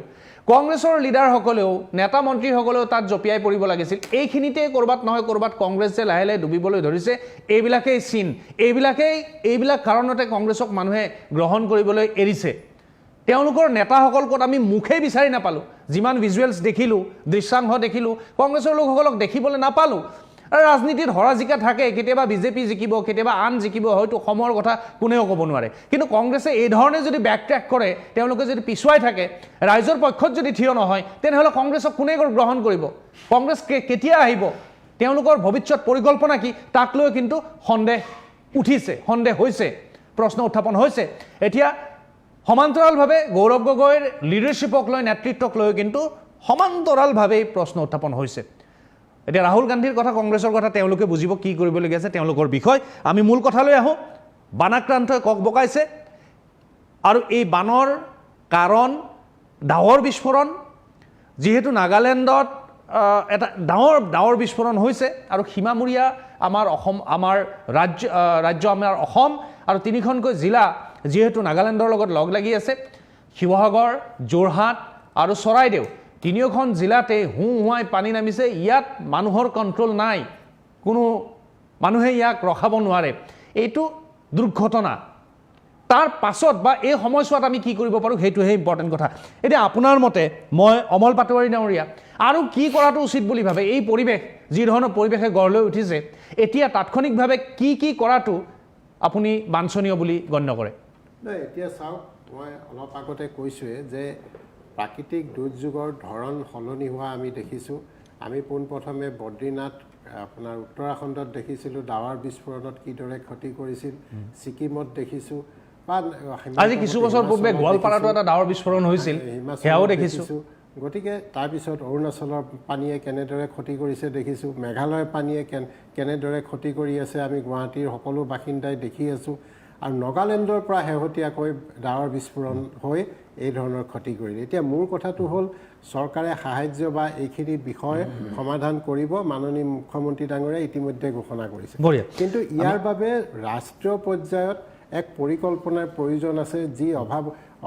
কংগ্ৰেছৰ লিডাৰসকলেও নেতা মন্ত্ৰীসকলেও তাত জঁপিয়াই পৰিব লাগিছিল। এইখিনিতে ক'ৰবাত নহয় ক'ৰবাত কংগ্ৰেছ যে লাহে লাহে ডুবিবলৈ ধৰিছে, এইবিলাকেই চিন, এইবিলাক কাৰণতে কংগ্ৰেছক মানুহে গ্ৰহণ কৰিবলৈ এৰিছে। তেওঁলোকৰ নেতাসকল ক'ত আমি মুখেই বিচাৰি নাপালোঁ। যিমান ভিজুৱেলছ দেখিলোঁ, দৃশ্যাংশ দেখিলোঁ, কংগ্ৰেছৰ লোকসকলক দেখিবলৈ নাপালোঁ। আৰু ৰাজনীতিত হৰা জিকা থাকে, কেতিয়াবা বিজেপি জিকিব, কেতিয়াবা আন জিকিব, হয়তো সময়ৰ কথা কোনেও ক'ব নোৱাৰে। কিন্তু কংগ্ৰেছে এই ধৰণে যদি বেকট্ৰেক কৰে, তেওঁলোকে যদি পিছুৱাই থাকে, ৰাইজৰ পক্ষত যদি থিয় নহয়, তেনেহ'লে কংগ্ৰেছক কোনে গ্ৰহণ কৰিব? কংগ্ৰেছ কেতিয়া আহিব? তেওঁলোকৰ ভৱিষ্যত পৰিকল্পনা কি, তাক লৈ কিন্তু সন্দেহ উঠিছে, সন্দেহ হৈছে, প্ৰশ্ন উত্থাপন হৈছে। এতিয়া সমান্তৰালভাৱে গৌৰৱ গগৈৰ লিডাৰশ্বিপক লৈ, নেতৃত্বক লৈ কিন্তু সমান্তৰালভাৱেই প্ৰশ্ন উত্থাপন হৈছে। এতিয়া ৰাহুল গান্ধীৰ কথা, কংগ্ৰেছৰ কথা তেওঁলোকে বুজিব, কি কৰিবলগীয়া আছে তেওঁলোকৰ বিষয়। আমি মূল কথালৈ আহোঁ। বানাক্ৰান্তই কক বকাইছে আৰু এই বানৰ কাৰণ ডাৱৰ বিস্ফোৰণ। যিহেতু নাগালেণ্ডত এটা ডাৱৰ বিস্ফোৰণ হৈছে আৰু সীমামূৰীয়া আমাৰ ৰাজ্য আমাৰ অসম আৰু 3খনকৈ জিলা যিহেতু নাগালেণ্ডৰ লগত লগ লাগি আছে, শিৱসাগৰ, যোৰহাট আৰু চৰাইদেউ, 3খন জিলাতে হুৱাই পানী নামিছে। ইয়াত মানুহৰ কণ্ট্ৰল নাই, কোনো মানুহে ইয়াক ৰখাব নোৱাৰে। এইটো দুৰ্ঘটনা। তাৰ পাছত বা এই সময়ছোৱাত আমি কি কৰিব পাৰোঁ, সেইটোহে ইম্পৰ্টেণ্ট কথা। এতিয়া আপোনাৰ মতে, মই অমল পাটোৱাৰী ডাঙৰীয়া, আৰু কি কৰাটো উচিত বুলি ভাবে? এই পৰিৱেশ, যি ধৰণৰ পৰিৱেশে গঢ় লৈ উঠিছে, এতিয়া তাৎক্ষণিকভাৱে কি কৰাটো আপুনি বাঞ্ছনীয় বুলি গণ্য কৰে? নাই, এতিয়া চাওক, মই অলপ আগতে কৈছোঁৱে যে প্ৰাকৃতিক দুৰ্যোগৰ ধৰণ সলনি হোৱা আমি দেখিছোঁ। আমি পোনপ্ৰথমে বদ্ৰীনাথ, আপোনাৰ উত্তৰাখণ্ডত দেখিছিলোঁ ডাৱৰ বিস্ফোৰণত কিদৰে ক্ষতি কৰিছিল, ছিকিমত দেখিছোঁ, বা আজি কিছু বছৰ পূৰ্বে গোৱালপাৰাতো এটা ডাৱৰ বিস্ফোৰণ হৈছিল, সেয়াও দেখিছোঁ। গতিকে তাৰপিছত অৰুণাচলৰ পানীয়ে কেনেদৰে ক্ষতি কৰিছে দেখিছোঁ, মেঘালয়ৰ পানীয়ে কেনেদৰে ক্ষতি কৰি আছে আমি গুৱাহাটীৰ সকলো বাসিন্দাই দেখি আছোঁ। আৰু নাগালেণ্ডৰ পৰা শেহতীয়াকৈ ডাৱৰ বিস্ফোৰণ হৈ এই ধৰণৰ ক্ষতি কৰিলে। এতিয়া মোৰ কথাটো হ'ল, চৰকাৰে সাহায্য বা এইখিনি বিষয় সমাধান কৰিব, মাননীয় মুখ্যমন্ত্ৰী ডাঙৰীয়াই ইতিমধ্যে ঘোষণা কৰিছে। কিন্তু ইয়াৰ বাবে ৰাষ্ট্ৰীয় পৰ্যায়ত এক পৰিকল্পনাৰ প্ৰয়োজন আছে, যি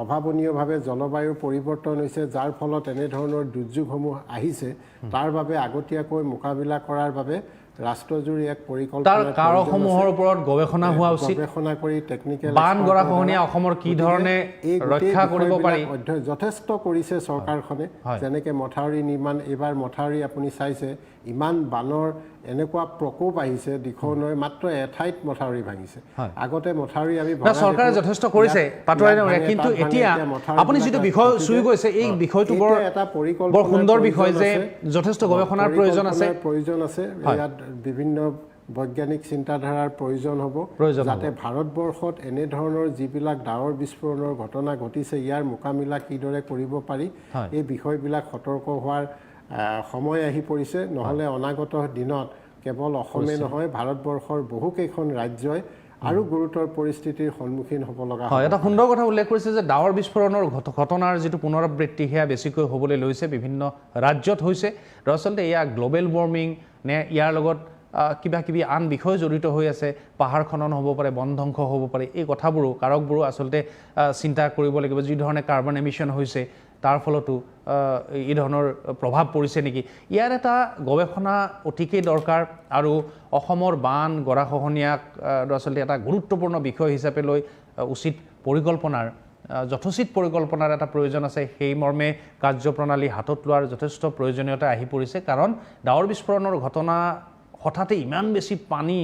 অভাৱনীয়ভাৱে জলবায়ুৰ পৰিৱৰ্তন হৈছে, যাৰ ফলত এনেধৰণৰ দুৰ্যোগসমূহ আহিছে। তাৰ বাবে আগতীয়াকৈ মোকাবিলা কৰাৰ বাবে ৰাষ্ট্ৰজুৰি এক পৰিকল্পনা, কাৰকসমূহৰ ওপৰত গৱেষণা হোৱা উচিত, গৱেষণা কৰি টেকনিকেল বান গৰাখহনীয়া অসমৰ কি ধৰণে ৰক্ষা কৰিব পাৰি যথেষ্ট কৰিছে চৰকাৰখনে। যেনেকৈ মথাউৰি নিৰ্মাণ, এইবাৰ মথাউৰি আপুনি চাইছে, ইমান বানৰ এনেকুৱা প্ৰকোপ আহিছে, দিখৌনৈ মাত্ৰ এঠাইত মথাউৰি ভাঙিছে। আগতে মথাউৰি আমি চৰকাৰে যথেষ্ট কৰিছে, কিন্তু এতিয়া আপুনি যিটো বিষয় চুই গৈছে, এই বিষয়টো বৰ সুন্দৰ বিষয় যে যথেষ্ট গৱেষণাৰ প্ৰয়োজন আছে। ইয়াত বিভিন্ন বৈজ্ঞানিক চিন্তাধাৰাৰ প্ৰয়োজন হ'ব, যাতে ভাৰতবৰ্ষত এনেধৰণৰ যিবিলাক ডাৱৰ বিস্ফোৰণৰ ঘটনা ঘটিছে, ইয়াৰ মোকাবিলা কিদৰে কৰিব পাৰি, এই বিষয়বিলাক সতৰ্ক হোৱাৰ সময় আহি পৰিছে। নহ'লে অনাগত দিনত কেৱল অসমে নহয়, ভাৰতবৰ্ষৰ বহুকেইখন ৰাজ্যই আৰু গুৰুতৰ পৰিস্থিতিৰ সন্মুখীন হ'ব লগা হয়। এটা সুন্দৰ কথা উল্লেখ কৰিছে যে ডাৱৰ বিস্ফোৰণৰ ঘটনাৰ যিটো পুনৰাবৃত্তি, সেয়া বেছিকৈ হ'বলৈ লৈছে, বিভিন্ন ৰাজ্যত হৈছে। দৰাচলতে এয়া গ্ল'বেল ৱাৰ্মিং নে ইয়াৰ লগত কিবা কিবি আন বিষয় জড়িত হৈ আছে, পাহাৰ খনন হ'ব পাৰে, বন ধ্বংস হ'ব পাৰে, এই কথাবোৰো কাৰকবোৰো আচলতে চিন্তা কৰিব লাগিব। যি ধৰণে কাৰ্বন এমিশ্যন হৈছে, তাৰ ফলতো এই ধৰণৰ প্ৰভাৱ পৰিছে নেকি, ইয়াৰ এটা গৱেষণা অতিকেই দৰকাৰ। আৰু অসমৰ বান গৰাখহনীয়াক আচলতে এটা গুৰুত্বপূৰ্ণ বিষয় হিচাপে লৈ উচিত পৰিকল্পনাৰ, যথোচিত পৰিকল্পনাৰ এটা প্ৰয়োজন আছে। সেই মৰ্মে কাৰ্যপ্ৰণালী হাতত লোৱাৰ যথেষ্ট প্ৰয়োজনীয়তা আহি পৰিছে। কাৰণ ডাৱৰ বিস্ফোৰণৰ ঘটনা হঠাতে ইমান বেছি পানী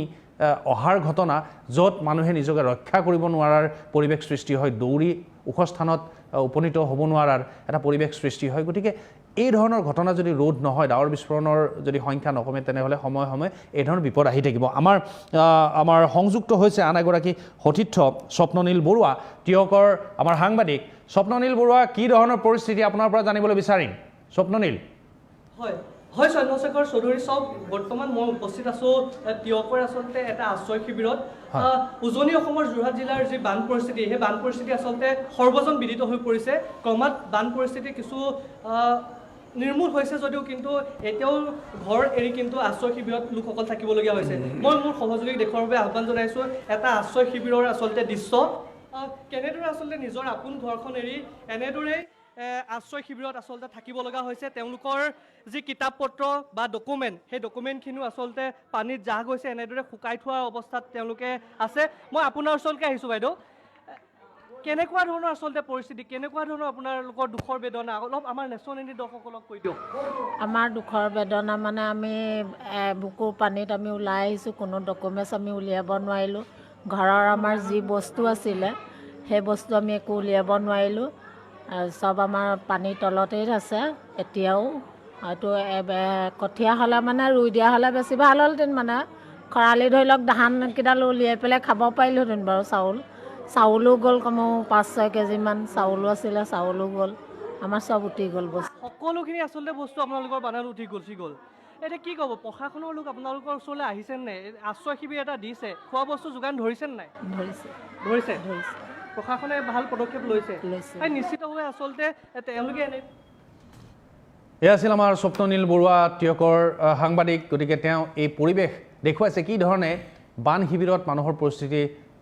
অহাৰ ঘটনা য'ত মানুহে নিজকে ৰক্ষা কৰিব নোৱাৰাৰ পৰিৱেশ সৃষ্টি হয়, দৌৰি ওখ স্থানত উপনীত হ'ব নোৱাৰাৰ এটা পৰিৱেশ সৃষ্টি হয়। গতিকে এই ধৰণৰ ঘটনা যদি ৰোধ নহয়, ডাৱৰ বিস্ফোৰণৰ যদি সংখ্যা নকমে, তেনেহ'লে সময়ে সময়ে এই ধৰণৰ বিপদ আহি থাকিব। আমাৰ সংযুক্ত হৈছে আন এগৰাকী সতীৰ্থ স্বপ্ননীল বৰুৱা, টিয়কৰ আমাৰ সাংবাদিক। স্বপ্ননীল বৰুৱা, কি ধৰণৰ পৰিস্থিতি আপোনাৰ পৰা জানিবলৈ বিচাৰিম। স্বপ্ননীল। হয় চন্দ্ৰশেখৰ চৌধুৰী, চাওক বৰ্তমান মই উপস্থিত আছোঁ টিয়কৰ আচলতে এটা আশ্ৰয় শিবিৰত। উজনি অসমৰ যোৰহাট জিলাৰ যি বান পৰিস্থিতি, সেই বান পৰিস্থিতি আচলতে সৰ্বজন বিদিত হৈ পৰিছে। ক্ৰমাৎ বান পৰিস্থিতি কিছু নিৰ্মূল হৈছে যদিও কিন্তু এতিয়াও ঘৰ এৰি কিন্তু আশ্ৰয় শিবিৰত লোকসকল থাকিবলগীয়া হৈছে। মই মোৰ সহযোগীক দেখুৱাৰ বাবে আহ্বান জনাইছোঁ এটা আশ্ৰয় শিবিৰৰ আচলতে দৃশ্য, কেনেদৰে আচলতে নিজৰ আপোন ঘৰখন এৰি এনেদৰে আশ্ৰয় শিবিৰত আচলতে থাকিব লগা হৈছে। তেওঁলোকৰ যি কিতাপ পত্ৰ বা ডকুমেণ্ট, সেই ডকুমেণ্টখিনিও আচলতে পানীত জাহ গৈছে, এনেদৰে শুকাই থোৱা অৱস্থাত তেওঁলোকে আছে। মই আপোনাৰ ওচৰলৈকে আহিছোঁ বাইদেউ, কেনেকুৱা ধৰণৰ আচলতে পৰিস্থিতি, কেনেকুৱা ধৰণৰ আপোনালোকৰ দুখৰ বেদনা অলপ আমাৰ নেশ্যনেল এন ডি দৰ্শকসকলক কৈ দিয়ক। আমাৰ দুখৰ বেদনা মানে আমি বুকুৰ পানীত আমি ওলাই আহিছোঁ, কোনো ডকুমেণ্টছ আমি উলিয়াব নোৱাৰিলোঁ। ঘৰৰ আমাৰ যি বস্তু আছিলে সেই বস্তু আমি একো উলিয়াব নোৱাৰিলোঁ, চব আমাৰ পানীৰ তলতেই আছে এতিয়াও। হয়তো কঠীয়া হ'লে মানে ৰুই দিয়া হ'লে বেছি ভাল হ'লহেঁতেন, মানে খৰালি ধৰি লওক ধানকেইডাল উলিয়াই পেলাই খাব পাৰিলোহেঁতেন বাৰু। চাউলো গ'ল, কমেও 5-6 কেজিমান চাউলো আছিলে, চাউলো গ'ল, আমাৰ চব উঠি গ'ল বস্তু। সকলোখিনি আচলতে বস্তু আপোনালোকৰ বানান উঠি গ'ল। এতিয়া কি ক'ব, প্ৰশাসনৰ লোক আপোনালোকৰ ওচৰলৈ আহিছে নাই? আশ্ৰয় শিবিৰ এটা দিছে, খোৱা বস্তু যোগান ধৰিছে নাই? ধৰিছে। প্ৰশাসনে ভাল পদক্ষেপ লৈছে। নিশ্চিতভাৱে আচলতে তেওঁলোকে এনে এয়া আছিল আমাৰ স্বপ্ননীল বৰুৱা, টিয়কৰ সাংবাদিক। গতিকে তেওঁ এই পৰিৱেশ দেখুৱাইছে কি ধৰণে বান শিবিৰত মানুহৰ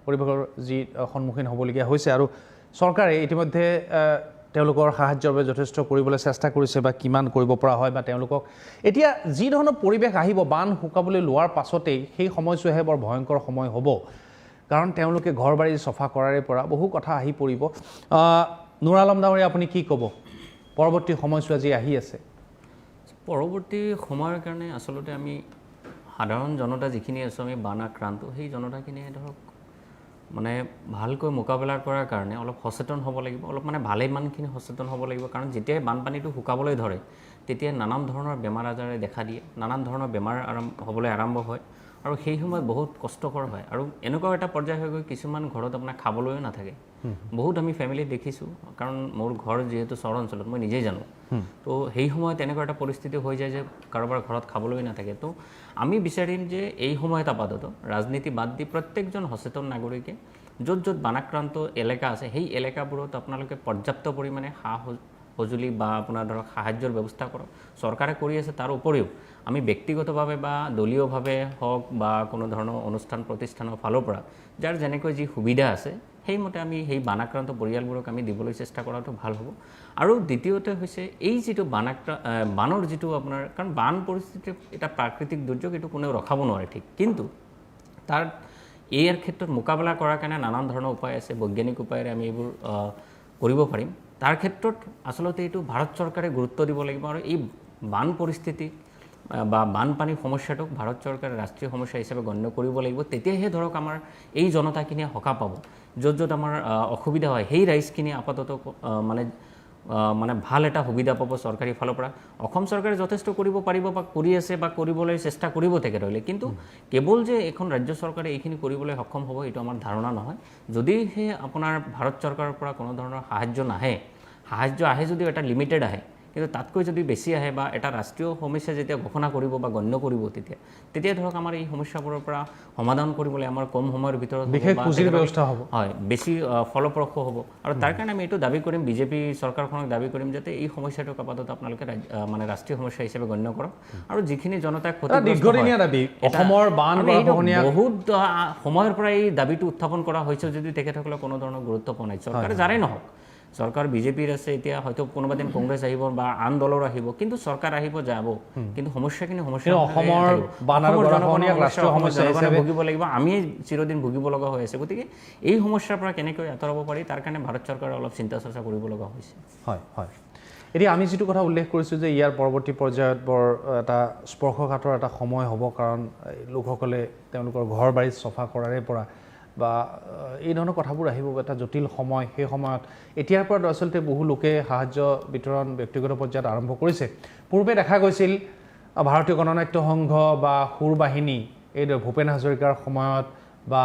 পৰিৱেশৰ যি সন্মুখীন হ'বলগীয়া হৈছে, আৰু চৰকাৰে ইতিমধ্যে তেওঁলোকৰ সাহায্যৰ বাবে যথেষ্ট কৰিবলৈ চেষ্টা কৰিছে, বা কিমান কৰিব পৰা হয়, বা তেওঁলোকক এতিয়া যি ধৰণৰ পৰিৱেশ আহিব বান শুকাবলৈ লোৱাৰ পাছতেই, সেই সময়ছোৱাহে বৰ ভয়ংকৰ সময় হ'ব। কাৰণ তেওঁলোকে ঘৰ বাৰী চফা কৰাৰে পৰা বহু কথা আহি পৰিব। নুৰ আলম ডাঙৰীয়া, আপুনি কি ক'ব পৰৱৰ্তী সময়ছোৱা যি আহি আছে? পৰৱৰ্তী সময়ৰ কাৰণে আচলতে আমি সাধাৰণ জনতা যিখিনি আছোঁ, আমি বান আক্ৰান্ত, সেই জনতাখিনিয়ে ধৰক মানে ভালকৈ মোকাবিলা কৰাৰ কাৰণে অলপ সচেতন হ'ব লাগিব, অলপ মানে ভালেমানখিনি সচেতন হ'ব লাগিব। কাৰণ যেতিয়াই বানপানীটো শুকাবলৈ ধৰে, তেতিয়া নানান ধৰণৰ বেমাৰ আজাৰে দেখা দিয়ে, নানান ধৰণৰ বেমাৰ হ'বলৈ আৰম্ভ হয়, আৰু সেই সময়ত বহুত কষ্টকৰ হয়। আৰু এনেকুৱা এটা পৰ্যায় হৈ গৈ কিছুমান ঘৰত আপোনাৰ খাবলৈও নাথাকে। বহুত আমি ফেমিলিত দেখিছোঁ, কাৰণ মোৰ ঘৰ যিহেতু চহৰ অঞ্চলত, মই নিজেই জানো। তো সেই সময়ত এনেকুৱা এটা পৰিস্থিতি হৈ যায় যে কাৰোবাৰ ঘৰত খাবলৈ নাথাকে। তো আমি বিচাৰিম যে এই সময়ত আপাতত ৰাজনীতি বাদ দি প্ৰত্যেকজন সচেতন নাগৰিকে য'ত য'ত বানাক্ৰান্ত এলেকা আছে, সেই এলেকাবোৰত আপোনালোকে পৰ্যাপ্ত পৰিমাণে সঁজুলি বা আপোনাৰ ধৰক সাহায্যৰ ব্যৱস্থা কৰক। চৰকাৰে কৰি আছে, তাৰ উপৰিও আমি ব্যক্তিগতভাৱে বা দলীয়ভাৱে হওক বা কোনো ধৰণৰ অনুষ্ঠান প্ৰতিষ্ঠানৰ ফালৰ পৰা যাৰ যেনেকৈ যি সুবিধা আছে, সেইমতে আমি সেই বানাক্ৰান্ত পৰিয়ালবোৰক আমি দিবলৈ চেষ্টা কৰাটো ভাল হ'ব। আৰু দ্বিতীয়তে হৈছে এই যিটো বানৰ যিটো আপোনাৰ, কাৰণ বান পৰিস্থিতি এটা প্ৰাকৃতিক দুৰ্যোগ, এইটো কোনেও ৰখাব নোৱাৰে ঠিক, কিন্তু তাৰ ইয়াৰ ক্ষেত্ৰত মোকাবিলা কৰাৰ কাৰণে নানান ধৰণৰ উপায় আছে, বৈজ্ঞানিক উপায়েৰে আমি এইবোৰ কৰিব পাৰিম। তাৰ ক্ষেত্ৰত আচলতে এইটো ভাৰত চৰকাৰে গুৰুত্ব দিব লাগিব, আৰু এই বান পৰিস্থিতি বা বানপানীৰ সমস্যাটোক ভাৰত চৰকাৰে ৰাষ্ট্ৰীয় সমস্যা হিচাপে গণ্য কৰিব লাগিব। তেতিয়াহে ধৰক আমাৰ এই জনতাখিনিয়ে সকাহ পাব। য'ত য'ত আমাৰ অসুবিধা হয়, সেই ৰাইজখিনিয়ে আপাতত মানে ভাল এটা সুবিধা পাব চৰকাৰী ফালৰ পৰা। অসম চৰকাৰে যথেষ্ট কৰিব পাৰিব বা কৰি আছে বা কৰিবলৈ চেষ্টা কৰিব তেখেতসকলে, কিন্তু কেৱল যে এখন ৰাজ্য চৰকাৰে এইখিনি কৰিবলৈ সক্ষম হ'ব, এইটো আমাৰ ধাৰণা নহয়। যদিহে আপোনাৰ ভাৰত চৰকাৰৰ পৰা কোনো ধৰণৰ সাহায্য নাহে, সাহায্য আহে যদিও এটা লিমিটেড আহে, কিন্তু তাতকৈ যদি বেছি আহে বা এটা ৰাষ্ট্ৰীয় সমস্যা যেতিয়া ঘোষণা কৰিব বা গণ্য কৰিব, তেতিয়া ধৰক আমাৰ এই সমস্যাবোৰৰ পৰা সমাধান কৰিবলৈ আমাৰ কম সময়ৰ ভিতৰত বিশেষ পুঁজিৰ ব্যৱস্থা হ'ব, হয়, বেছি ফলপ্ৰসূ হ'ব। আৰু তাৰ কাৰণে আমি এইটো দাবী কৰিম, বিজেপি চৰকাৰখনক দাবী কৰিম, যাতে এই সমস্যাটোক আপাতত আপোনালোকে মানে ৰাষ্ট্ৰীয় সমস্যা হিচাপে গণ্য কৰক। আৰু যিখিনি জনতাই দীৰ্ঘদিনীয়া দাবী, অসমৰ বান বহুত সময়ৰ পৰা এই দাবীটো উত্থাপন কৰা হৈছে, যদি তেখেতসকলে কোনো ধৰণৰ গুৰুত্ব পোৱা নাই। চৰকাৰে যাৰেই নহওক, চৰকাৰ বিজেপিৰ আছে, এতিয়া হয়তো কোনোবা দিন কংগ্ৰেছ আহিব বা আন দলৰ আহিব, কিন্তু চৰকাৰ আহিব যাব, কিন্তু সমস্যাখিনি অসমৰ ভুগিব লাগিব, আমি চিৰদিন ভুগিব লগা হৈ আছে। গতিকে এই সমস্যাৰ পৰা কেনেকৈ আঁতৰাব পাৰি, তাৰ কাৰণে ভাৰত চৰকাৰে অলপ চিন্তা চৰ্চা কৰিব লগা হৈছে। হয় হয়, এতিয়া আমি যিটো কথা উল্লেখ কৰিছোঁ যে ইয়াৰ পৰৱৰ্তী পৰ্যায়ত বৰ এটা স্পৰ্শকাতৰ এটা সময় হ'ব, কাৰণ লোকসকলে তেওঁলোকৰ ঘৰ বাৰী চফা কৰাৰে পৰা বা এই ধৰণৰ কথাবোৰ আহিব, এটা জটিল সময়। সেই সময়ত এতিয়াৰ পৰা আচলতে বহু লোকে সাহায্য বিতৰণ ব্যক্তিগত পৰ্যায়ত আৰম্ভ কৰিছে। পূৰ্বে দেখা গৈছিল ভাৰতীয় গণনাট্য সংঘ বা সুৰ বাহিনী, এইদৰে ভূপেন হাজৰিকাৰ সময়ত বা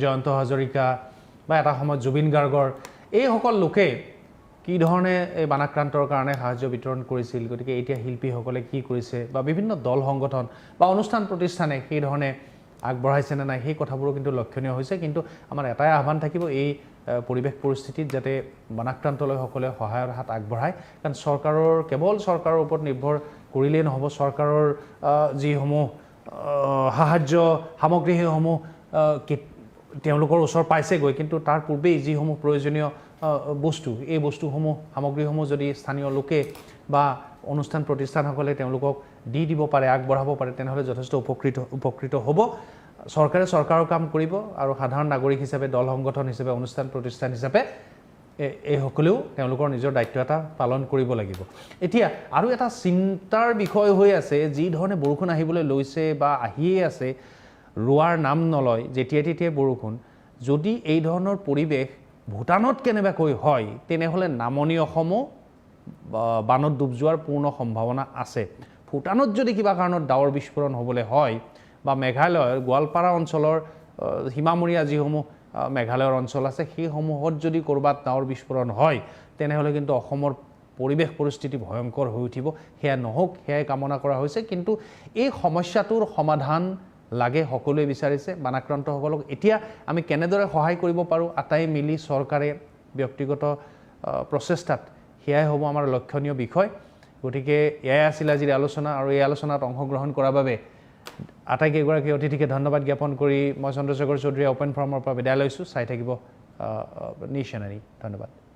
জয়ন্ত হাজৰিকা বা এটা সময়ত জুবিন গাৰ্গৰ, এইসকল লোকে কি ধৰণে এই বানাক্ৰান্তৰ কাৰণে সাহায্য বিতৰণ কৰিছিল। গতিকে এতিয়া শিল্পীসকলে কি কৰিছে বা বিভিন্ন দল সংগঠন বা অনুষ্ঠান প্ৰতিষ্ঠানে সেই ধৰণে আগবঢ়াইছেনে নাই, সেই কথাবোৰো কিন্তু লক্ষণীয় হৈছে। কিন্তু আমাৰ এটাই আহ্বান থাকিব, এই পৰিৱেশ পৰিস্থিতিত যাতে বানাক্ৰান্ত লোকসকলে সহায়ৰ হাত আগবঢ়ায়। কাৰণ কেৱল চৰকাৰৰ ওপৰত নিৰ্ভৰ কৰিলেই নহ'ব। চৰকাৰৰ যিসমূহ সাহায্য সামগ্ৰী সেইসমূহ তেওঁলোকৰ ওচৰ পাইছেগৈ, কিন্তু তাৰ পূৰ্বেই যিসমূহ প্ৰয়োজনীয় বস্তু, এই বস্তুসমূহ সামগ্ৰীসমূহ যদি স্থানীয় লোকে বা অনুষ্ঠান প্ৰতিষ্ঠানসকলে তেওঁলোকক দি দিব পাৰে, আগবঢ়াব পাৰে, তেনেহ'লে যথেষ্ট উপকৃত হ'ব। চৰকাৰে চৰকাৰৰ কাম কৰিব আৰু সাধাৰণ নাগৰিক হিচাপে, দল সংগঠন হিচাপে, অনুষ্ঠান প্ৰতিষ্ঠান হিচাপে এইসকলেও তেওঁলোকৰ নিজৰ দায়িত্ব এটা পালন কৰিব লাগিব। এতিয়া আৰু এটা চিন্তাৰ বিষয় হৈ আছে, যি ধৰণে বৰষুণ আহিবলৈ লৈছে বা আহিয়ে আছে, ৰোৱাৰ নাম নলয়, যেতিয়াই তেতিয়াই বৰষুণ। যদি এই ধৰণৰ পৰিৱেশ ভূটানত কেনেবাকৈ হয়, তেনেহ'লে নামনি অসমো বানত ডুব যোৱাৰ পূৰ্ণ সম্ভাৱনা আছে। ভূটানত যদি কিবা কাৰণত ডাৱৰ বিস্ফোৰণ হ'বলৈ হয় বা মেঘালয়ৰ গোৱালপাৰা অঞ্চলৰ সীমামূৰীয়া যিসমূহ মেঘালয়ৰ অঞ্চল আছে, সেইসমূহত যদি ক'ৰবাত ডাৱৰ বিস্ফোৰণ হয়, তেনেহ'লে কিন্তু অসমৰ পৰিৱেশ পৰিস্থিতি ভয়ংকৰ হৈ উঠিব। সেয়া নহওক, সেয়াই কামনা কৰা হৈছে। কিন্তু এই সমস্যাটোৰ সমাধান লাগে, সকলোৱে বিচাৰিছে। বানাক্ৰান্তসকলক এতিয়া আমি কেনেদৰে সহায় কৰিব পাৰোঁ, আটাই মিলি চৰকাৰে ব্যক্তিগত প্ৰচেষ্টাত, সেয়াই হ'ব আমাৰ লক্ষণীয় বিষয়। গতিকে এয়াই আছিল আজিৰ আলোচনা, আৰু এই আলোচনাত অংশগ্ৰহণ কৰাৰ বাবে আটাইকেইগৰাকী অতিথিকে ধন্যবাদ জ্ঞাপন কৰি মই চন্দ্ৰশেখৰ চৌধুৰীয়ে অপেন ফৰামৰ পৰা বিদায় লৈছোঁ। চাই থাকিব নিউজ চেনেল। ধন্যবাদ।